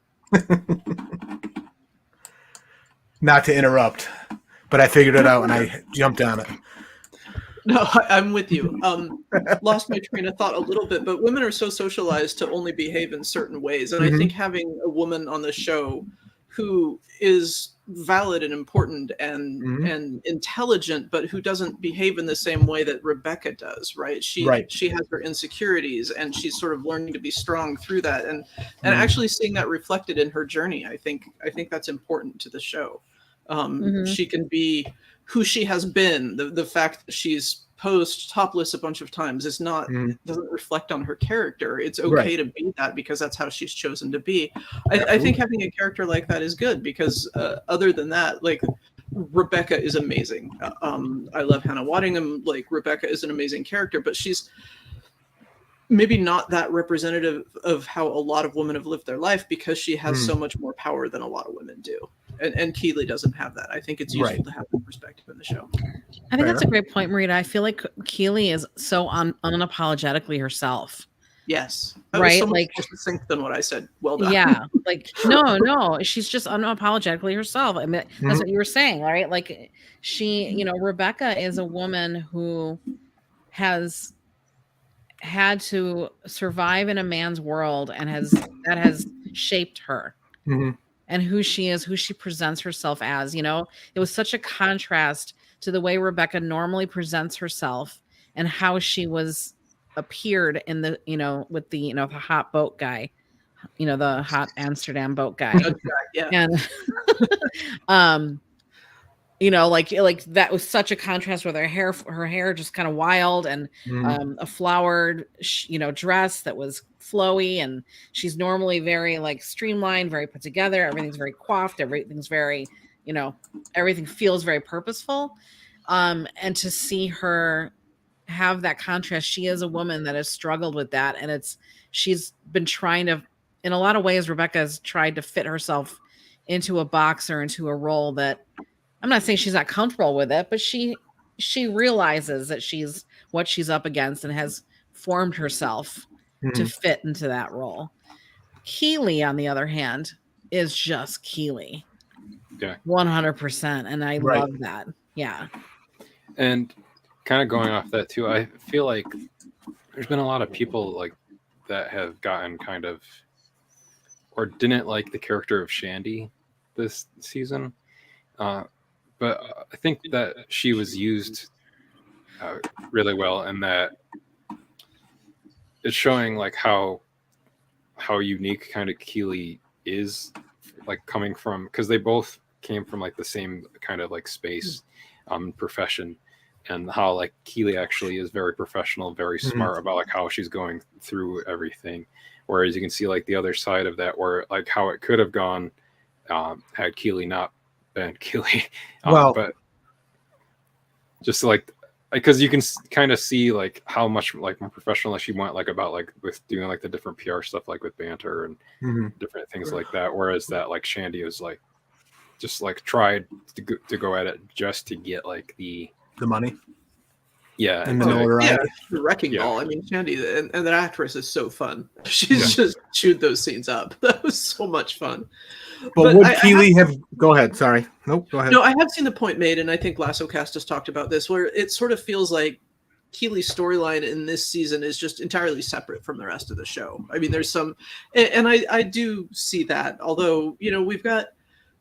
Not to interrupt, but I figured it out and I jumped on it. No, I'm with you. Lost my train of thought a little bit, but women are so socialized to only behave in certain ways. And I think having a woman on the show who is valid and important and intelligent, but who doesn't behave in the same way that Rebecca does, right? She has her insecurities, and she's sort of learning to be strong through that, and actually seeing that reflected in her journey. I think that's important to the show. She can be who she has been. The fact that she's posed topless a bunch of times is not doesn't reflect on her character. It's okay to be that because that's how she's chosen to be. I think having a character like that is good because other than that, like Rebecca is amazing. I love Hannah Waddingham. Like Rebecca is an amazing character, but she's maybe not that representative of how a lot of women have lived their life, because she has so much more power than a lot of women do. And Keeley doesn't have that. I think it's useful to have that perspective in the show. I think that's a great point, Marita. I feel like Keeley is so unapologetically herself. Yes. That right? Was so much more succinct than what I said. Well done. Yeah. Like, no. She's just unapologetically herself. I mean, that's what you were saying, right? Like she, Rebecca is a woman who has had to survive in a man's world and that has shaped her. And who she is, who she presents herself as. It was such a contrast to the way Rebecca normally presents herself and how she appeared in the, with the, the hot boat guy, the hot Amsterdam boat guy. Yeah. And, like that was such a contrast with her hair just kind of wild and a flowered, dress that was flowy, and she's normally very like streamlined, very put together. Everything's very coiffed. Everything's very, everything feels very purposeful. And to see her have that contrast, she is a woman that has struggled with that, and she's been trying to, in a lot of ways, Rebecca has tried to fit herself into a box or into a role that, I'm not saying she's not comfortable with it, but she realizes that she's what she's up against and has formed herself to fit into that role. Keeley, on the other hand, is just Keeley. Yeah. 100%. And I love that. Yeah. And kind of going off that too, I feel like there's been a lot of people like that have gotten kind of, or didn't like the character of Shandy this season. But I think that she was used really well, and that it's showing like how unique kind of Keeley is, like coming from, because they both came from like the same kind of like space, profession, and how like Keeley actually is very professional, very smart about like how she's going through everything, whereas you can see like the other side of that, where like how it could have gone had Keeley not been Keeley. But just like, because you can kind of see like how much like more professional she went, like about like with doing like the different PR stuff, like with banter and different things like that, whereas that like Shandy was like just like tried to go at it just to get like the money. Yeah, and the notoriety. The wrecking ball. I mean, Shandy and that actress is so fun. She's just chewed those scenes up. That was so much fun. But would Keeley have? Go ahead. Sorry. Nope. Go ahead. No, I have seen the point made, and I think Lasso Cast has talked about this, where it sort of feels like Keeley's storyline in this season is just entirely separate from the rest of the show. I mean, there's some, and I do see that. Although we've got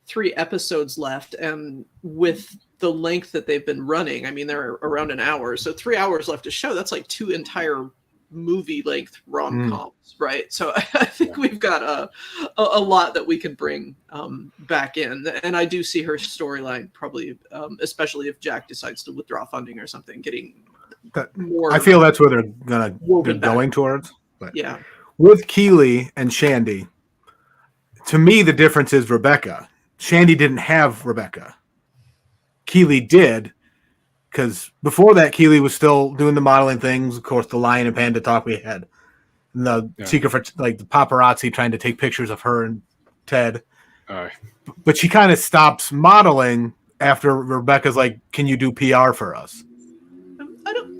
3 episodes left, and with the length that they've been running, I mean, they're around an hour, so 3 hours left to show. That's like 2 entire movie length rom-coms, right? So I think we've got a lot that we can bring back in, and I do see her storyline probably, especially if Jack decides to withdraw funding or something, getting more. I feel that's where they're going towards. But yeah, with Keeley and Shandy, to me the difference is Rebecca. Shandy didn't have Rebecca. Keeley did. Because before that, Keeley was still doing the modeling things. Of course, the lion and panda talk we had. And the secret for like the paparazzi trying to take pictures of her and Ted. But she kind of stops modeling after Rebecca's like, "Can you do PR for us?"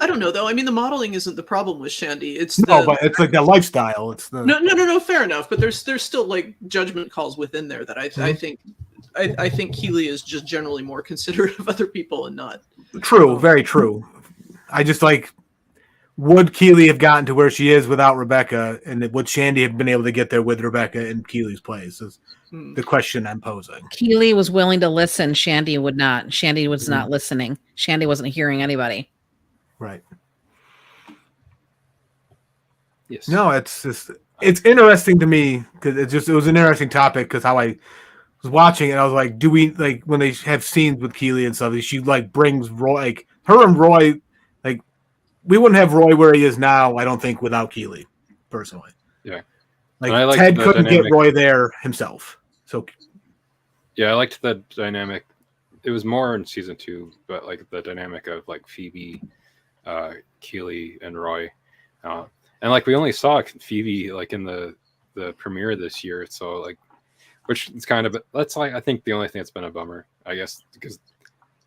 I don't know though. I mean, the modeling isn't the problem with Shandy. It's but it's like the lifestyle. It's the no. Fair enough. But there's still like judgment calls within there that I think. I think Keeley is just generally more considerate of other people and not. True, very true. I just like, would Keeley have gotten to where she is without Rebecca, and would Shandy have been able to get there with Rebecca in Keeley's place? Is the question I'm posing. Keeley was willing to listen. Shandy would not. Shandy was not listening. Shandy wasn't hearing anybody. Right. Yes. No, it's interesting to me because it was an interesting topic because how I was watching it, I was like, do we like when they have scenes with Keeley and stuff? She like brings Roy, like her and Roy, like we wouldn't have Roy where he is now, I don't think, without Keeley, personally. Yeah, like Ted couldn't get Roy there himself. So yeah, I liked the dynamic. It was more in season 2, but like the dynamic of like Phoebe, Keeley, and Roy. And like we only saw Phoebe like in the premiere this year, so like, which is kind of, that's like I think the only thing that's been a bummer, I guess, because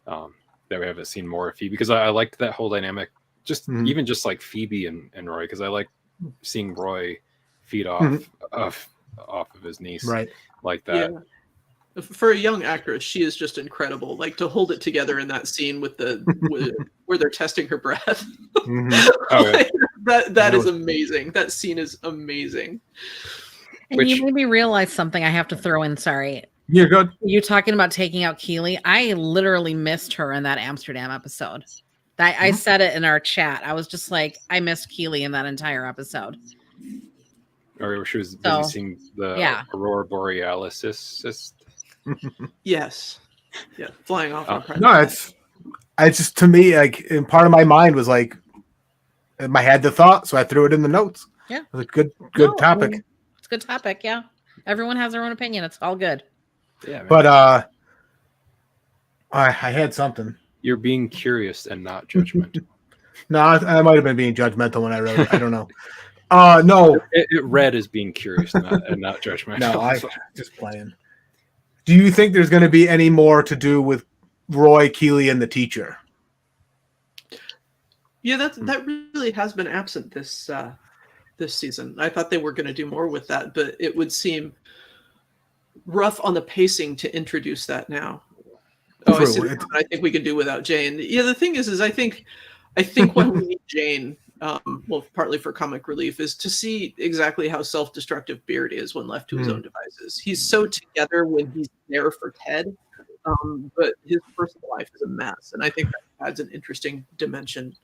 that we haven't seen more of Phoebe, because I liked that whole dynamic, just even just like Phoebe and Roy, because I like seeing Roy feed off of his niece, right, like that. Yeah. For a young actress, she is just incredible. Like to hold it together in that scene with where they're testing her breath. Oh, yeah. that is amazing. That scene is amazing. And you made me realize something I have to throw in. Sorry. You're good. You talking about taking out Keely? I literally missed her in that Amsterdam episode. I said it in our chat. I was just like, I missed Keely in that entire episode. Or she was busy seeing the Aurora Borealis. Yes. Yeah, flying off. No, it's just, to me, like, and part of my mind was like, I had the thought, so I threw it in the notes. Yeah, it was a good topic. It's a good topic. Yeah, everyone has their own opinion. It's all good. Yeah, man. But I had something. You're being curious and not judgmental. No, I might have been being judgmental when I wrote it. I don't know. No, it read as being curious and not judgmental. No, I just playing. Do you think there's going to be any more to do with Roy, Keely, and the teacher? Yeah, that really has been absent this season. I thought they were going to do more with that, but it would seem rough on the pacing to introduce that now. I think we could do without Jane. Yeah, the thing is I think when we need Jane, well, partly for comic relief, is to see exactly how self-destructive Beard is when left to his own devices. He's so together when he's there for Ted, but his personal life is a mess, and I think that adds an interesting dimension.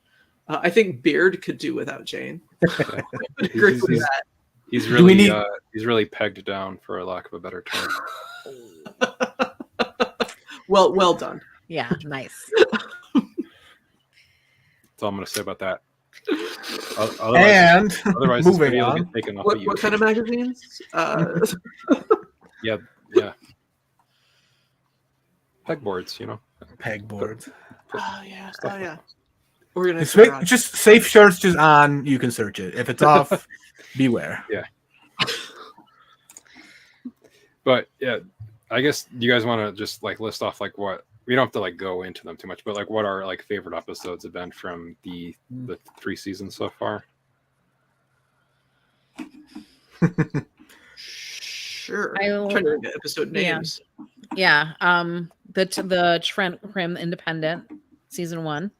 I think Beard could do without Jane. I would agree with that. He's really he's really pegged down, for a lack of a better term. Well done. Yeah, nice. That's all I'm going to say about that. Otherwise, moving on. What kind of magazines? Yeah. Pegboards, Pegboards. Oh yeah. Just safe shirts just on. You can search it. If it's off, beware. Yeah. But yeah, I guess you guys want to just like list off like what, we don't have to like go into them too much, but like what our like favorite episodes have been from the 3 seasons so far. Sure. I'm trying to get episode names. Yeah. The Trent Prim Independent season 1.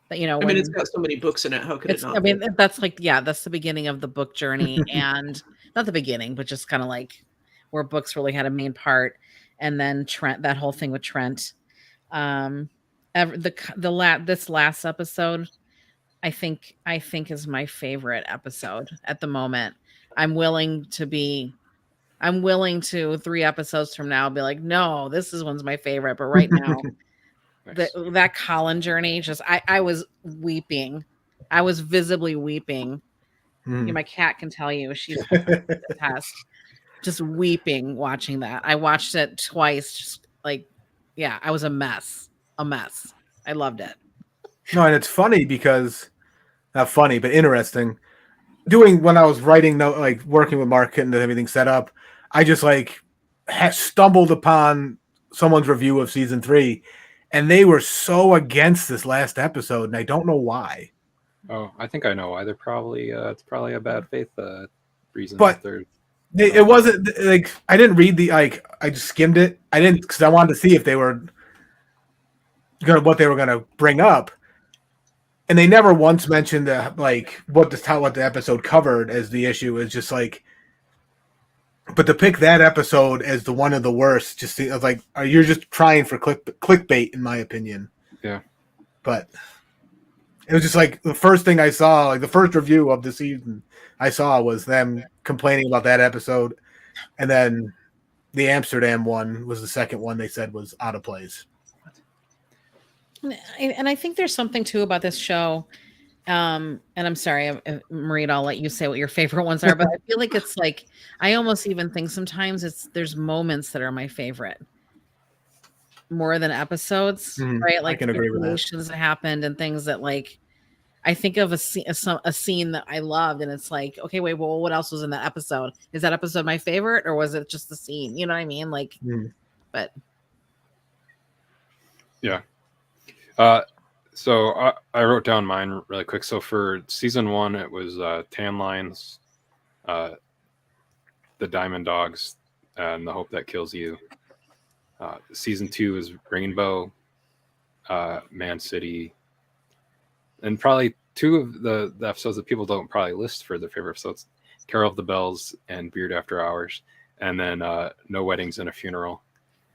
But it's got so many books in it. How could it not? I mean, that's like, that's the beginning of the book journey, and not the beginning, but just kind of like where books really had a main part. And then Trent, that whole thing with Trent, this last episode, I think is my favorite episode at the moment. I'm willing to 3 episodes from now be like, no, this one's my favorite. But right now, nice. that Colin journey, just I was weeping. I was visibly weeping. My cat can tell you, she's just weeping watching that. I watched it twice. Just like, I was a mess. I loved it. No, and it's funny because, not funny, but interesting. When I was writing, like working with Mark and everything set up, I just like stumbled upon someone's review of season 3, and they were so against this last episode, and I don't know why. Oh, I think I know why. They're probably it's probably a bad faith reason. But it wasn't like, I didn't read I just skimmed it. I didn't, because I wanted to see if they were what they were gonna bring up, and they never once mentioned what the episode covered as the issue. Is just like, but to pick that episode as the one of the worst, just like, you're just trying for clickbait, in my opinion. Yeah, but it was just like the first thing I saw, like the first review of the season I saw, was them complaining about that episode, and then the Amsterdam one was the second one they said was out of place. And I think there's something too about this show. And I'm sorry, Marie, I'll let you say what your favorite ones are, but I feel like it's like, I almost even think sometimes there's moments that are my favorite more than episodes, right? Like I can agree with that. that happened and things that like, I think of a scene that I loved, and it's like, okay, wait, well, what else was in that episode? Is that episode my favorite, or was it just the scene? You know what I mean? Like, but yeah. So I wrote down mine really quick. So for season 1, it was Tan Lines, The Diamond Dogs, and The Hope That Kills You. Season 2 is Rainbow, Man City, and probably 2 of the episodes that people don't probably list for their favorite episodes: Carol of the Bells and Beard After Hours, and then No Weddings and a Funeral.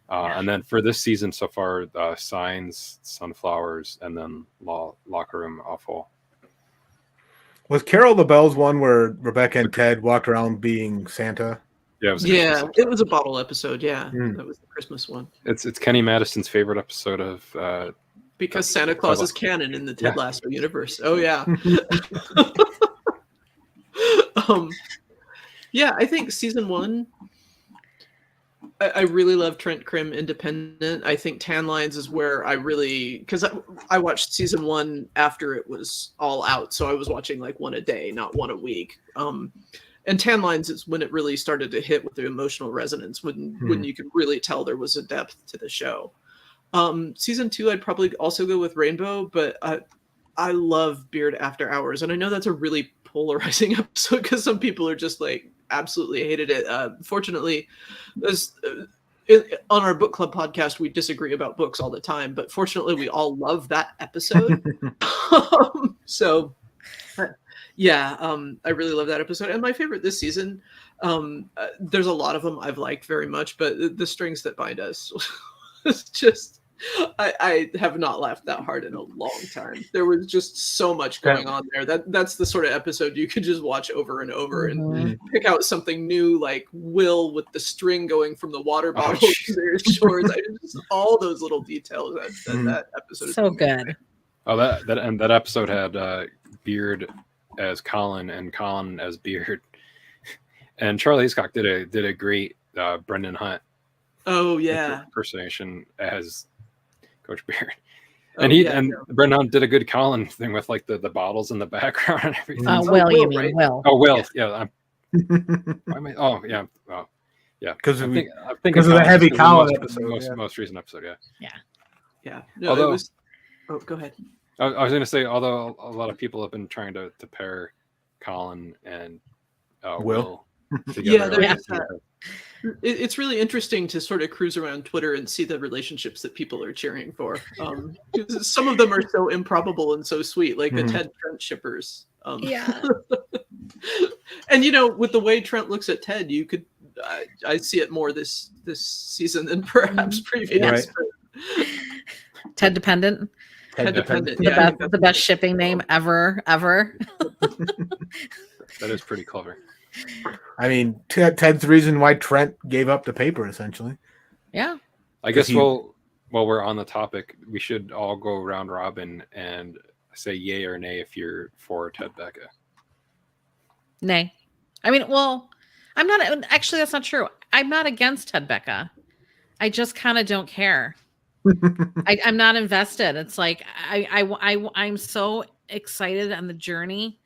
And then for this season so far, Signs, Sunflowers, and then Locker Room Awful. Was Carol the Bells one where Rebecca and Ted walked around being Santa? Yeah, it was a bottle episode. Yeah, that was the Christmas one. It's Kenny Madison's favorite episode of because Santa Claus is canon in the Ted Lasso universe. Oh yeah. Yeah, I think season 1. I really love Trent Crimm Independent. I think Tan Lines is where I really, because I watched season 1 after it was all out, so I was watching like one a day, not one a week. And Tan Lines is when it really started to hit with the emotional resonance, when you could really tell there was a depth to the show. Season 2, I'd probably also go with Rainbow, but I love Beard After Hours, and I know that's a really polarizing episode because some people are just like absolutely hated it. Fortunately, on our book club podcast, we disagree about books all the time, but fortunately, we all love that episode. So, yeah, I really love that episode. And my favorite this season, there's a lot of them I've liked very much, but The Strings That Bind Us was just, I have not laughed that hard in a long time. There was just so much going on there. That's the sort of episode you could just watch over and over and pick out something new, like Will with the string going from the water bottle to their shores. All those little details that episode is so good. Oh, that episode had Beard as Colin and Colin as Beard, and Charlie Hitchcock did a great Brendan Hunt. Oh yeah, impersonation as Coach Beard, and Brendan Hunt did a good Colin thing with like the bottles in the background and everything. Will, you mean right? Will? Oh, Will, yeah. Because of the heavy Colin episode, most recent episode, yeah. No, although, go ahead. I was going to say, although a lot of people have been trying to pair Colin and Will together. It's really interesting to sort of cruise around Twitter and see the relationships that people are cheering for. Some of them are so improbable and so sweet, like the Ted Trent shippers. And with the way Trent looks at Ted, you could I see it more this season than perhaps previous. Right. Ted Dependent. Ted Dependent. The best shipping name ever. That is pretty clever. I mean, Ted's the reason why Trent gave up the paper, essentially. Yeah. I guess while we're on the topic, we should all go round robin and say yay or nay if you're for Ted Becca. Nay. I mean, well, I'm not. Actually, that's not true. I'm not against Ted Becca. I just kind of don't care. I'm not invested. It's like I'm so excited on the journey.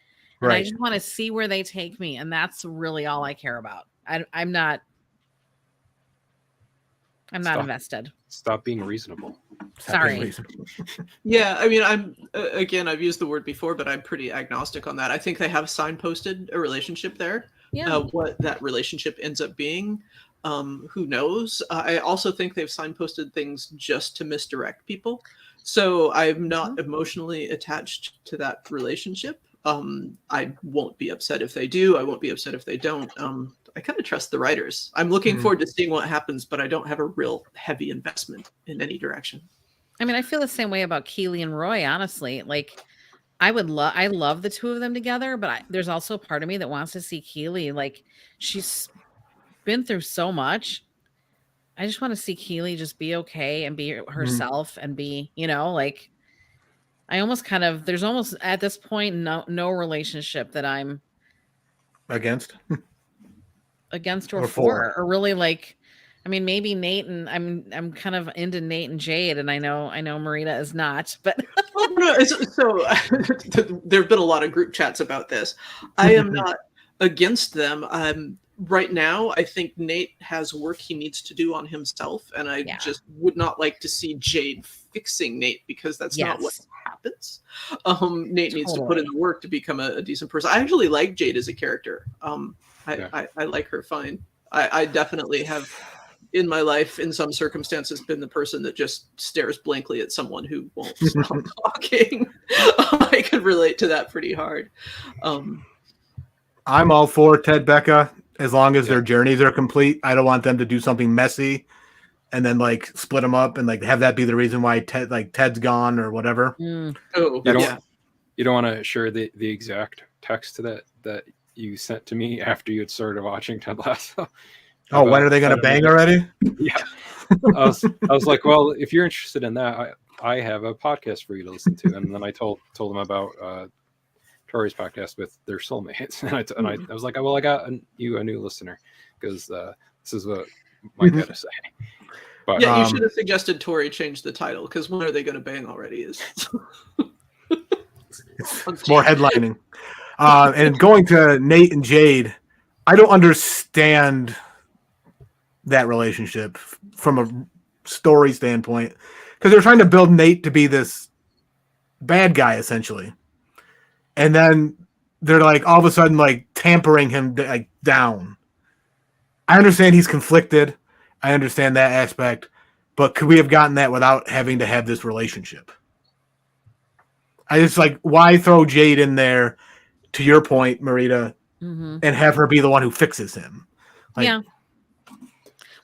And I just want to see where they take me, and that's really all I care about. I'm not invested. Stop being reasonable. Sorry. Yeah, I mean, I've used the word before, but I'm pretty agnostic on that. I think they have signposted a relationship there. Yeah. What that relationship ends up being, who knows? I also think they've signposted things just to misdirect people. So I'm not emotionally attached to that relationship. I won't be upset if they do. I won't be upset if they don't. I kind of trust the writers. I'm looking forward to seeing what happens, but I don't have a real heavy investment in any direction. I mean, I feel the same way about Keely and Roy, honestly. Like, I love the two of them together, but there's also a part of me that wants to see Keely. Like, she's been through so much. I just want to see Keely just be okay and be herself and be, like, I almost there's almost at this point no relationship that I'm against or for, or really like, I mean, maybe Nate and I'm kind of into Nate and Jade, and I know Marita is not, but So there have been a lot of group chats about this. I am not against them. Right now, I think Nate has work he needs to do on himself, and I just would not like to see Jade fixing Nate, because that's not what happens. Nate needs to put in the work to become a decent person. I actually like Jade as a character. I like her fine. I definitely have in my life, in some circumstances, been the person that just stares blankly at someone who won't stop talking. I could relate to that pretty hard. I'm all for Ted Becca as long as their journeys are complete. I don't want them to do something messy and then like split them up and like have that be the reason why Ted's gone or whatever. Oh, you don't want to share the exact text to that you sent to me after you had started watching Ted Lasso. Oh, when are they going to bang already? Yeah. I was like, well, if you're interested in that, I have a podcast for you to listen to. And then I told them about Tori's podcast with their soulmates. And I was like, well, I got you a new listener because this is what Mike had to say. But yeah, you should have suggested Tori change the title, because when are they going to bang already is it's more headlining. And going to Nate and Jade, I don't understand that relationship from a story standpoint, because they're trying to build Nate to be this bad guy essentially, and then they're like all of a sudden like tampering him like down. I understand he's conflicted. I understand that aspect, but could we have gotten that without having to have this relationship? I just like, why throw Jade in there, to your point, Marita, and have her be the one who fixes him? Like,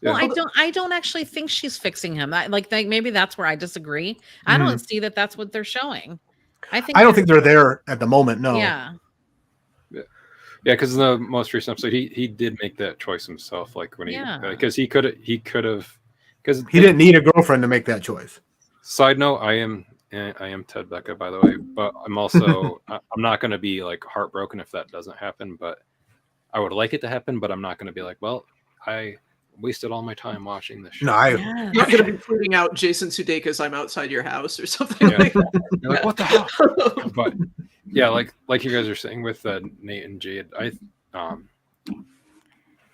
well, I don't actually think she's fixing him. Like maybe that's where I disagree. I don't see that that's what they're showing. I don't think they're there at the moment. No. Yeah. Yeah, because in the most recent episode, he did make that choice himself. Like when because he could have, because he didn't need a girlfriend to make that choice. Side note: I am Ted Becca, by the way, but I'm also I'm not going to be like heartbroken if that doesn't happen. But I would like it to happen, but I'm not going to be like, well, I wasted all my time watching this show. No, you're not going to be tweeting out Jason Sudeikis, "I'm outside your house" or something like that. You're like, what the hell? But yeah, like you guys are saying with Nate and Jade,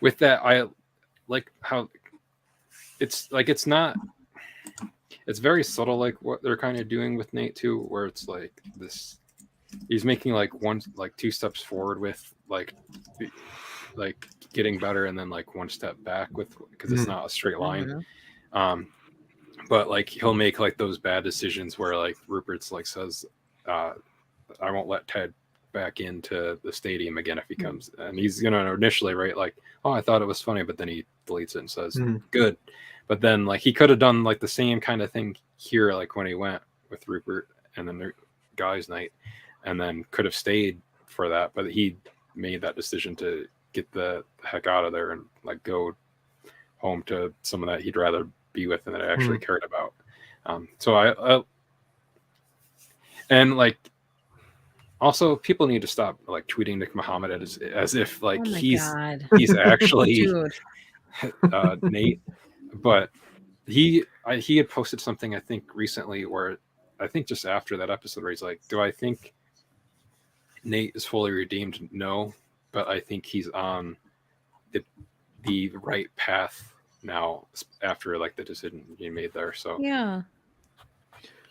with that, I like how it's like it's very subtle, like what they're kind of doing with Nate too, where it's like this, he's making like two steps forward with like getting better, and then like one step back because it's not a straight line. But like he'll make like those bad decisions where like Rupert's like says, I won't let Ted back into the stadium again if he comes. And he's gonna initially write like, oh, I thought it was funny, but then he deletes it and says, good. But then like he could have done like the same kind of thing here, like when he went with Rupert and then the guys' night, and then could have stayed for that, but he made that decision to get the heck out of there and like go home to someone that he'd rather be with and that I actually cared about. So I and like also people need to stop like tweeting Nick Muhammad as if like he's actually Nate. But he had posted something I think recently where I think just after that episode where he's like, do I think Nate is fully redeemed? No, but I think he's on the right path now after like the decision he made there. So yeah.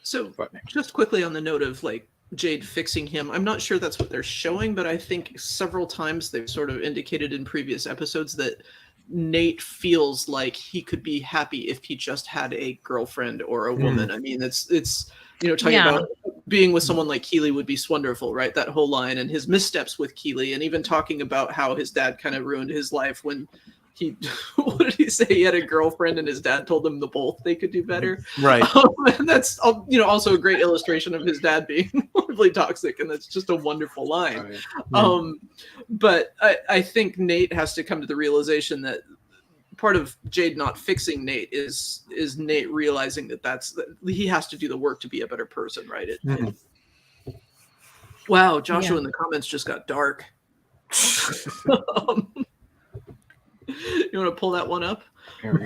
So just quickly on the note of like Jade fixing him, I'm not sure that's what they're showing, but I think several times they've sort of indicated in previous episodes that Nate feels like he could be happy if he just had a girlfriend or a woman. I mean, it's talking about being with someone like Keeley would be wonderful, right? That whole line, and his missteps with Keeley, and even talking about how his dad kind of ruined his life when he what did he say? He had a girlfriend and his dad told them they could do better. Right. And that's also a great illustration of his dad being horribly toxic, and that's just a wonderful line. But I think Nate has to come to the realization that part of Jade not fixing Nate is Nate realizing that he has to do the work to be a better person, right? Wow, Joshua in the comments just got dark. You want to pull that one up? Here we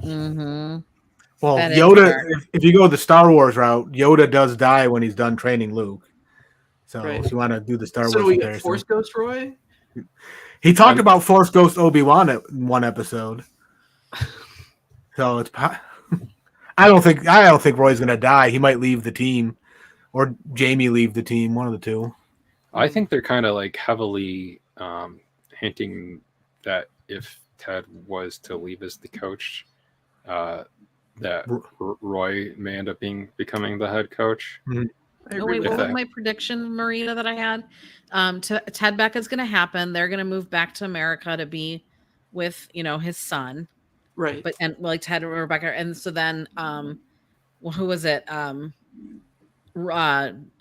go. Well, Yoda, if you go the Star Wars route, Yoda does die when he's done training Luke. So if you want to do the Star Wars we comparison. get Force Ghost Roy? He talked about Force Ghost Obi-Wan in one episode. So it's I don't think Roy's gonna die. He might leave the team, or Jamie leave the team. One of the two. I think they're kind of like heavily hinting that if Ted was to leave as the coach, that Roy may end up becoming the head coach. Mm-hmm. Oh, wait, what was my prediction, Marina, that I had? Ted Becca's going to happen. They're going to move back to America to be with, his son. Right. But and like Ted and Rebecca. And so then, who was it?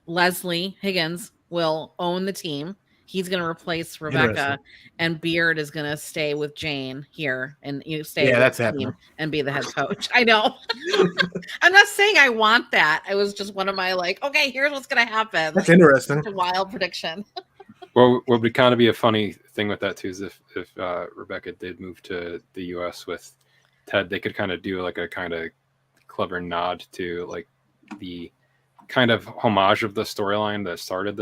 Leslie Higgins will own the team. He's going to replace Rebecca, and Beard is going to stay with Jane here, and stay with the team and be the head coach. I know. I'm not saying I want that. I was just one of my okay, here's what's going to happen. That's interesting. It's a wild prediction. Well, what would kind of be a funny thing with that too is if Rebecca did move to the U.S. with Ted, they could kind of do like a kind of clever nod to like the kind of homage of the storyline that started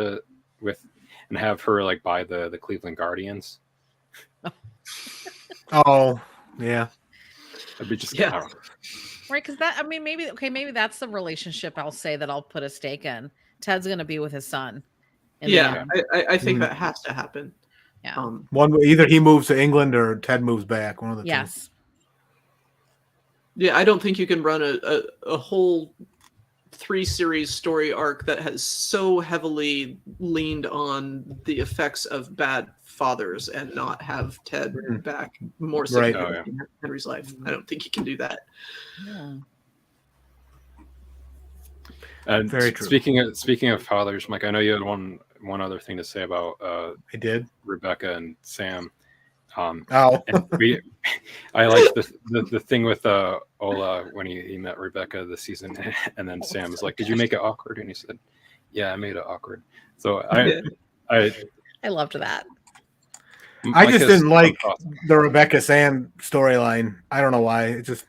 with. And have her like buy the Cleveland Guardians. Oh, yeah. That'd be just right, because maybe that's the relationship I'll say that I'll put a stake in. Ted's gonna be with his son. I think that has to happen. Yeah. Either he moves to England or Ted moves back. One of the two. Yes. Yeah, I don't think you can run a whole 3-series story arc that has so heavily leaned on the effects of bad fathers and not have Ted back more significantly in Henry's life. I don't think you can do that. Yeah. And very true. Speaking of fathers, Mike, I know you had one other thing to say about I did Rebecca and Sam. And I liked the thing with Ola when he met Rebecca this season, and then Sam was like, "Did you make it awkward?" And he said, "Yeah, I made it awkward." So I loved that. I just didn't like the Rebecca Sam storyline. I don't know why. It just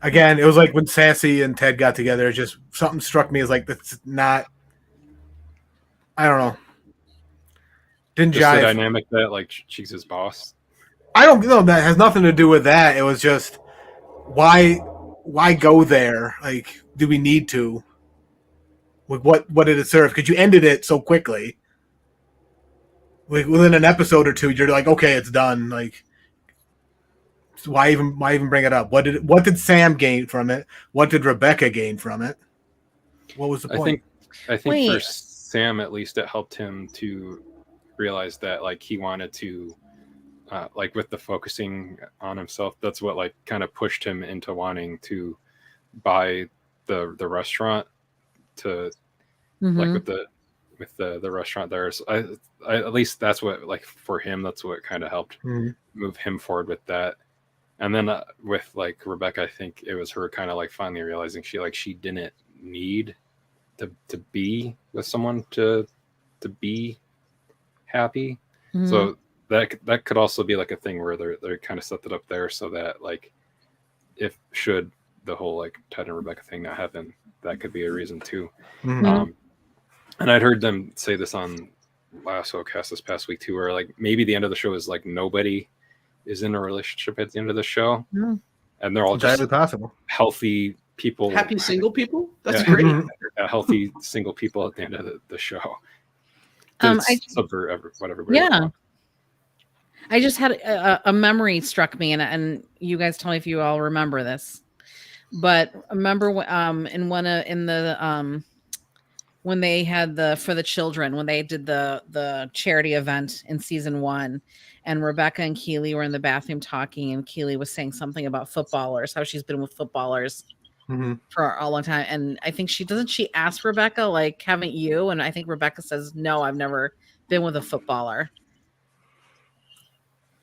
it was like when Sassy and Ted got together. Just something struck me as like that's not. I don't know. Didn't just jive. The dynamic that like she's his boss. I don't know. That has nothing to do with that. It was just why go there? Like, do we need to? What did it serve? Because you ended it so quickly. Like within an episode or two, you're like, okay, it's done. Like, so why even bring it up? What did Sam gain from it? What did Rebecca gain from it? What was the point? I think for Sam, at least, it helped him to realize that like he wanted to like with the focusing on himself, that's what like kind of pushed him into wanting to buy the restaurant to like with the restaurant there. So I at least that's what like for him, that's what kind of helped move him forward with that. And then with like Rebecca, I think it was her kind of like finally realizing she didn't need to be with someone to be happy. So that could also be like a thing where they're kind of set it up there so that like if should the whole like Ted and Rebecca thing not happen, that could be a reason too. And I'd heard them say this on Lasso cast this past week too, where like maybe the end of the show is like nobody is in a relationship at the end of the show, and they're all just possible healthy people, happy single people. That's great. Healthy single people at the end of the show. For what everybody. Yeah. I just had a memory struck me, and you guys tell me if you all remember this. But remember when they had for the children, when they did the charity event in season 1, and Rebecca and Keely were in the bathroom talking, and Keely was saying something about footballers, how she's been with footballers for a long time. And I think she ask Rebecca, like, haven't you? And I think Rebecca says, no, I've never been with a footballer.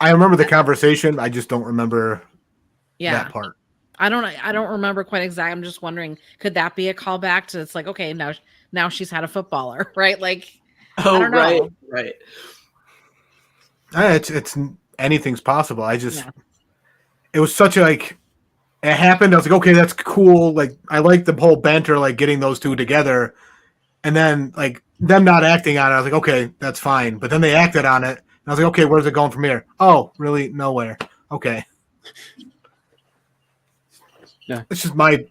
I remember the conversation. I just don't remember that part. I don't remember quite exactly. I'm just wondering, could that be a callback to it's like, okay, now she's had a footballer, right? Like, I don't know. Right. It's anything's possible. It was such a it happened. I was like, okay, that's cool. Like, I like the whole banter, like getting those two together, and then like them not acting on it. I was like, okay, that's fine. But then they acted on it, and I was like, okay, where's it going from here? Oh, really? Nowhere. Okay. Yeah, it's just my.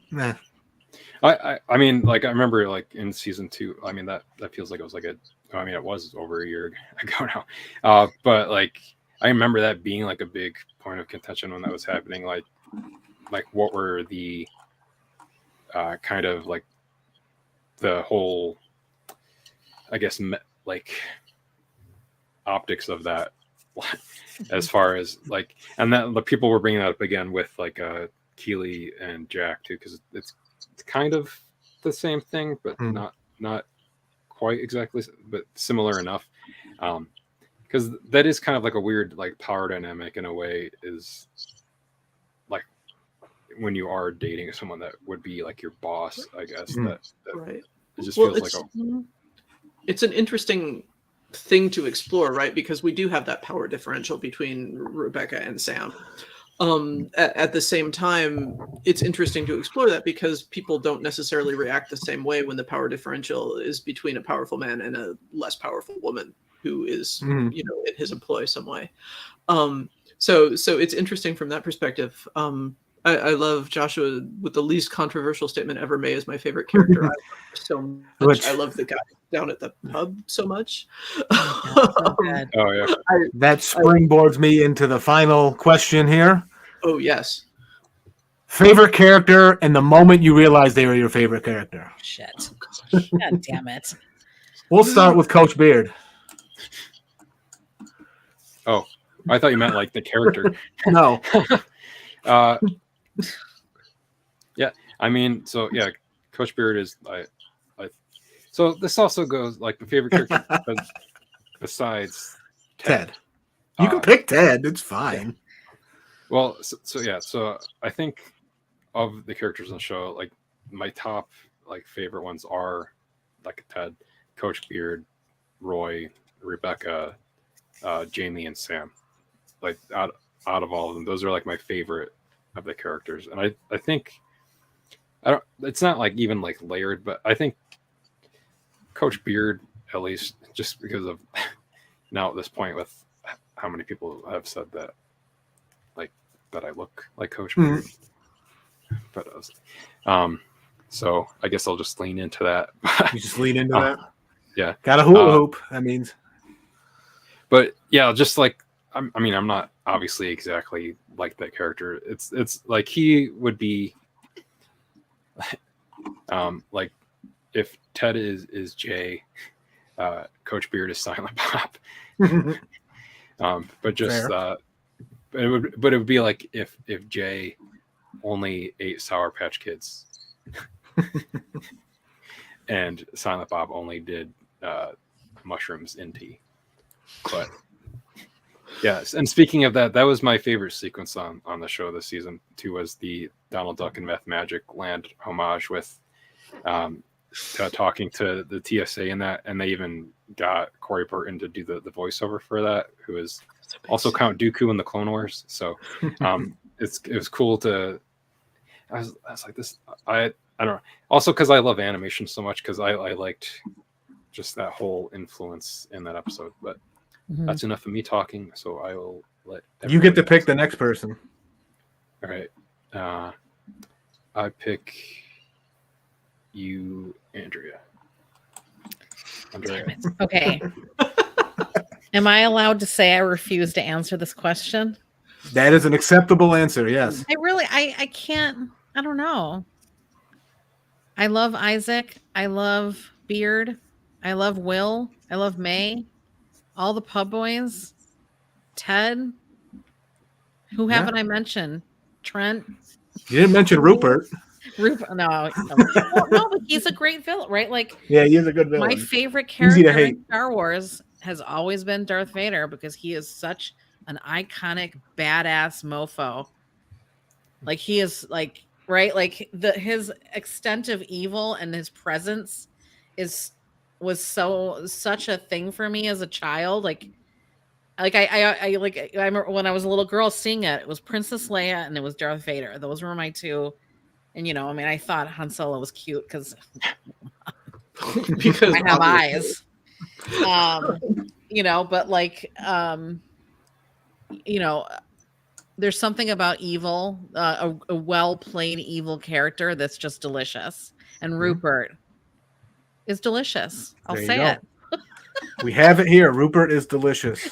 I mean, like I remember, like in season 2. I mean, that feels like it was like a. I mean, it was over a year ago now. But like I remember that being like a big point of contention when that was happening. Like what were the kind of like the whole, I guess, like optics of that, as far as like, and that the people were bringing that up again with like Keely and Jack too, because it's kind of the same thing, but not quite exactly, but similar enough. Because that is kind of like a weird like power dynamic in a way, is like when you are dating someone that would be like your boss, I guess. That right. It just feels like it's an interesting thing to explore, right? Because we do have that power differential between Rebecca and Sam. At the same time, it's interesting to explore that because people don't necessarily react the same way when the power differential is between a powerful man and a less powerful woman who is, you know, in his employ some way. So it's interesting from that perspective. I love Joshua with the least controversial statement ever. May is my favorite character. I love her so much. I love the guy down at the pub so much. Oh yeah. That springboards me into the final question here. Oh yes. Favorite character and the moment you realized they were your favorite character. Shit. God damn it. We'll start with Coach Beard. Oh, I thought you meant like the character. No. Yeah, I mean, so yeah, Coach Beard is I so this also goes like the favorite character besides Ted. You can pick Ted, it's fine. Yeah. Well, so I think of the characters on the show, like my top like favorite ones are like Ted, Coach Beard, Roy, Rebecca, Jamie, and Sam. Like out of all of them, those are like my favorite of the characters. And I think it's not like even like layered, but I think Coach Beard, at least just because of now at this point with how many people have said that, like that I look like Coach Beard. But so I guess I'll just lean into that. You just lean into that? Yeah. Got a hula hoop, that means. But yeah, just like I mean, I'm not obviously exactly like that character. It's like he would be like if Ted is Jay, Coach Beard is Silent Bob. But just it would be like if Jay only ate Sour Patch Kids and Silent Bob only did mushrooms in tea. But yes, and speaking of that was my favorite sequence on the show this season too, was the Donald Duck and Meth Magic Land homage with talking to the TSA in that, and they even got Corey Burton to do the voiceover for that, who is also Count Dooku in the Clone Wars. So it was cool to. I was like this. I don't know. Also because I love animation so much, because I liked just that whole influence in that episode. But that's enough of me talking. So I will let you get to pick the next person. All right. I pick you, Andrea. Okay. Am I allowed to say I refuse to answer this question? That is an acceptable answer, yes. I can't. I don't know. I love Isaac. I love Beard. I love Will. I love May. All the pub boys. Ted. Who haven't I mentioned? Trent. You didn't mention Rupert. Rupert, no, but he's a great villain, right? Like, yeah, he's a good villain. My favorite character in Star Wars has always been Darth Vader, because he is such an iconic, badass mofo. Like, he is like, right? Like his extent of evil and his presence was such a thing for me as a child. Like, Like I remember when I was a little girl seeing it. It was Princess Leia and it was Darth Vader. Those were my two. And I mean, I thought Han Solo was cute because I have eyes. But like, there's something about evil, a well-played evil character that's just delicious. And Rupert is delicious. I'll say it. We have it here. Rupert is delicious.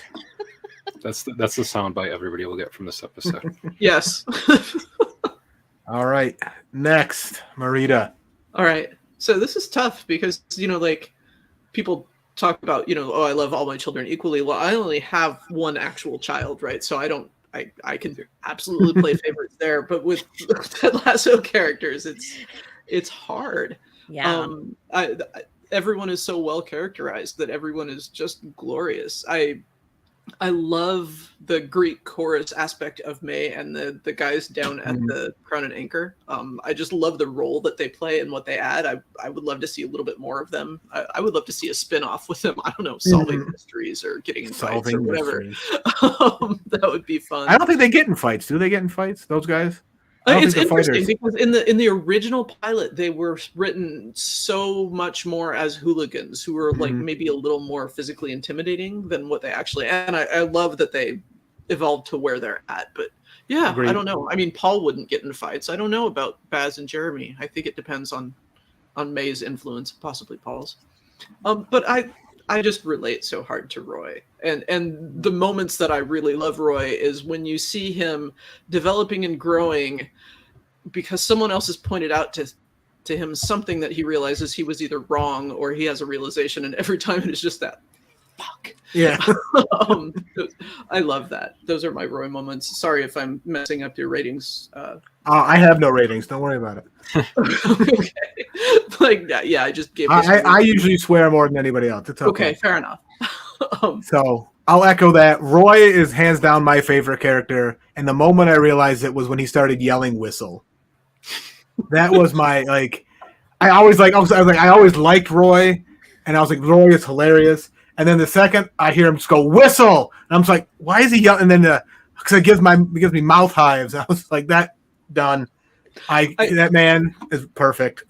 That's the soundbite everybody will get from this episode. Yes. All right. Next, Marita. All right. So this is tough because, like people talk about, oh, I love all my children equally. Well, I only have one actual child, right? So I can absolutely play favorites there. But with Ted Lasso characters, it's hard. Yeah. Everyone is so well characterized that everyone is just glorious. I love the Greek chorus aspect of May and the guys down at the Crown and Anchor. I just love the role that they play and what they add. I would love to see a little bit more of them. I would love to see a spin-off with them. I don't know, solving mysteries or getting in fights or whatever. That would be fun. I don't think they get in fights. Do they get in fights, those guys? It's interesting because in the original pilot, they were written so much more as hooligans who were like maybe a little more physically intimidating than what they actually. And I love that they evolved to where they're at. But yeah, Agreed. I don't know. I mean, Paul wouldn't get in fights. I don't know about Baz and Jeremy. I think it depends on May's influence, possibly Paul's. But I just relate so hard to Roy. And the moments that I really love Roy is when you see him developing and growing because someone else has pointed out to him something that he realizes he was either wrong or he has a realization, and every time it is just that fuck. Yeah. I love that. Those are my Roy moments. Sorry if I'm messing up your ratings. I have no ratings. Don't worry about it. Okay. Like, yeah, I just gave I usually swear more than anybody else. It's okay, fair enough. So I'll echo that. Roy is hands down my favorite character, and the moment I realized it was when he started yelling "whistle." That was my I always liked Roy, and I was like, Roy is hilarious. And then the second I hear him just go "whistle," and I'm just like, why is he yelling? And then because it gives me mouth hives. I was like, that done. That man is perfect.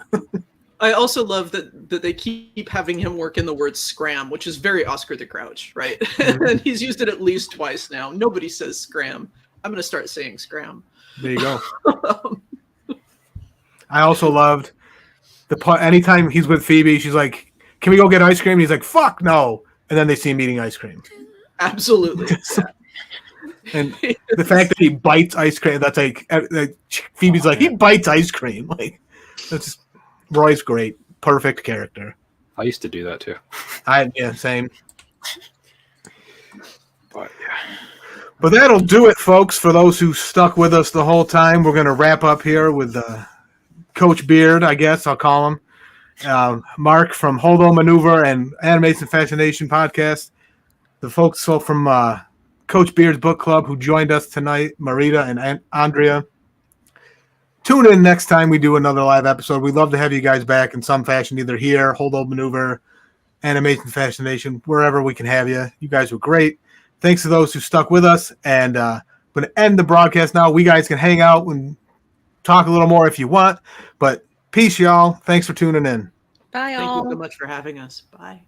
I also love that they keep having him work in the word scram, which is very Oscar the Grouch, right? And he's used it at least twice now. Nobody says scram. I'm going to start saying scram. There you go. I also loved the part anytime he's with Phoebe, she's like, can we go get ice cream? And he's like, fuck no. And then they see him eating ice cream. Absolutely. And the fact that he bites ice cream, that's like Phoebe's like, he bites ice cream. Like, that's just, Roy's great. Perfect character. I used to do that too. Same. But yeah. But that'll do it, folks. For those who stuck with us the whole time, we're going to wrap up here with Coach Beard, I guess I'll call him. Mark from Holdo Maneuver and Animation Fascination podcast. The folks from Coach Beard's book club who joined us tonight, Marita and Andrea. Tune in next time we do another live episode. We'd love to have you guys back in some fashion, either here, Holdo Maneuver, Animation Fascination, wherever we can have you. You guys were great. Thanks to those who stuck with us. And I'm going to end the broadcast now. We guys can hang out and talk a little more if you want. But peace, y'all. Thanks for tuning in. Bye, y'all. Thank you so much for having us. Bye.